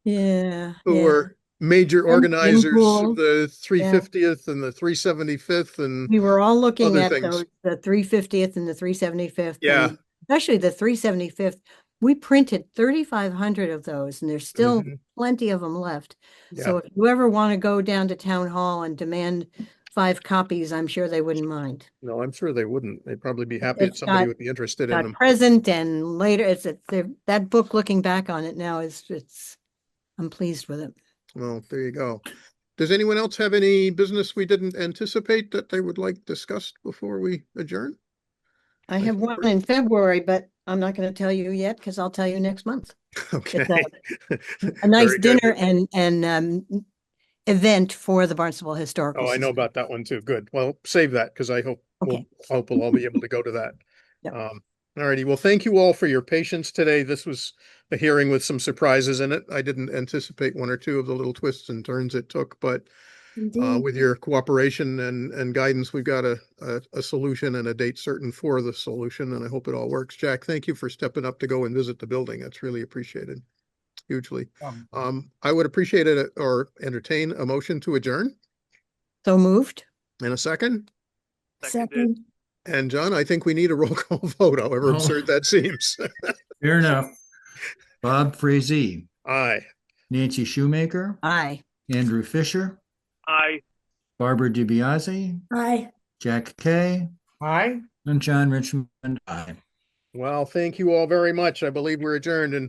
Yeah, who yeah. were major And organizers of Gould, the 350th and the 375th and We were all looking other at things. those, the 350th and the 375th. Yeah. And especially the 375th. We printed 3,500 of those, and there's still Mhm. plenty of them left. Yeah. So if you ever want to go down to town hall and demand 5 copies, I'm sure they wouldn't mind. No, I'm sure they wouldn't. They'd probably be happy that It's somebody got- would be interested in Got them. present and later, that book, looking back on it now, I'm pleased with it. Well, there you go. Does anyone else have any business we didn't anticipate that they would like discussed before we adjourn? I have think one we're- in February, but I'm not going to tell you yet because I'll tell you next month. Okay. A nice Very good. dinner and event for the Barnstable Historical Oh, I know Society. about that one too. Good. Well, save that because I hope Okay. we'll all be able to go to that. Yep. All righty. Well, thank you all for your patience today. This was a hearing with some surprises in it. I didn't anticipate one or two of the little twists and turns it took, but Indeed. with your cooperation and guidance, we've got a solution and a date certain for the solution, and I hope it all works. Jack, thank you for stepping up to go and visit the building. That's really appreciated hugely. I would appreciate it or entertain a motion to adjourn So moved. in a second. Second. And John, I think we need a roll call vote, however Oh. absurd that seems. Fair enough. Bob Frazee, Aye. Nancy Shoemaker, Aye. Andrew Fisher, Aye. Barbara DiBiase, Aye. Jack Kay, Aye. and John Richmond, aye. Well, thank you all very much. I believe we're adjourned, and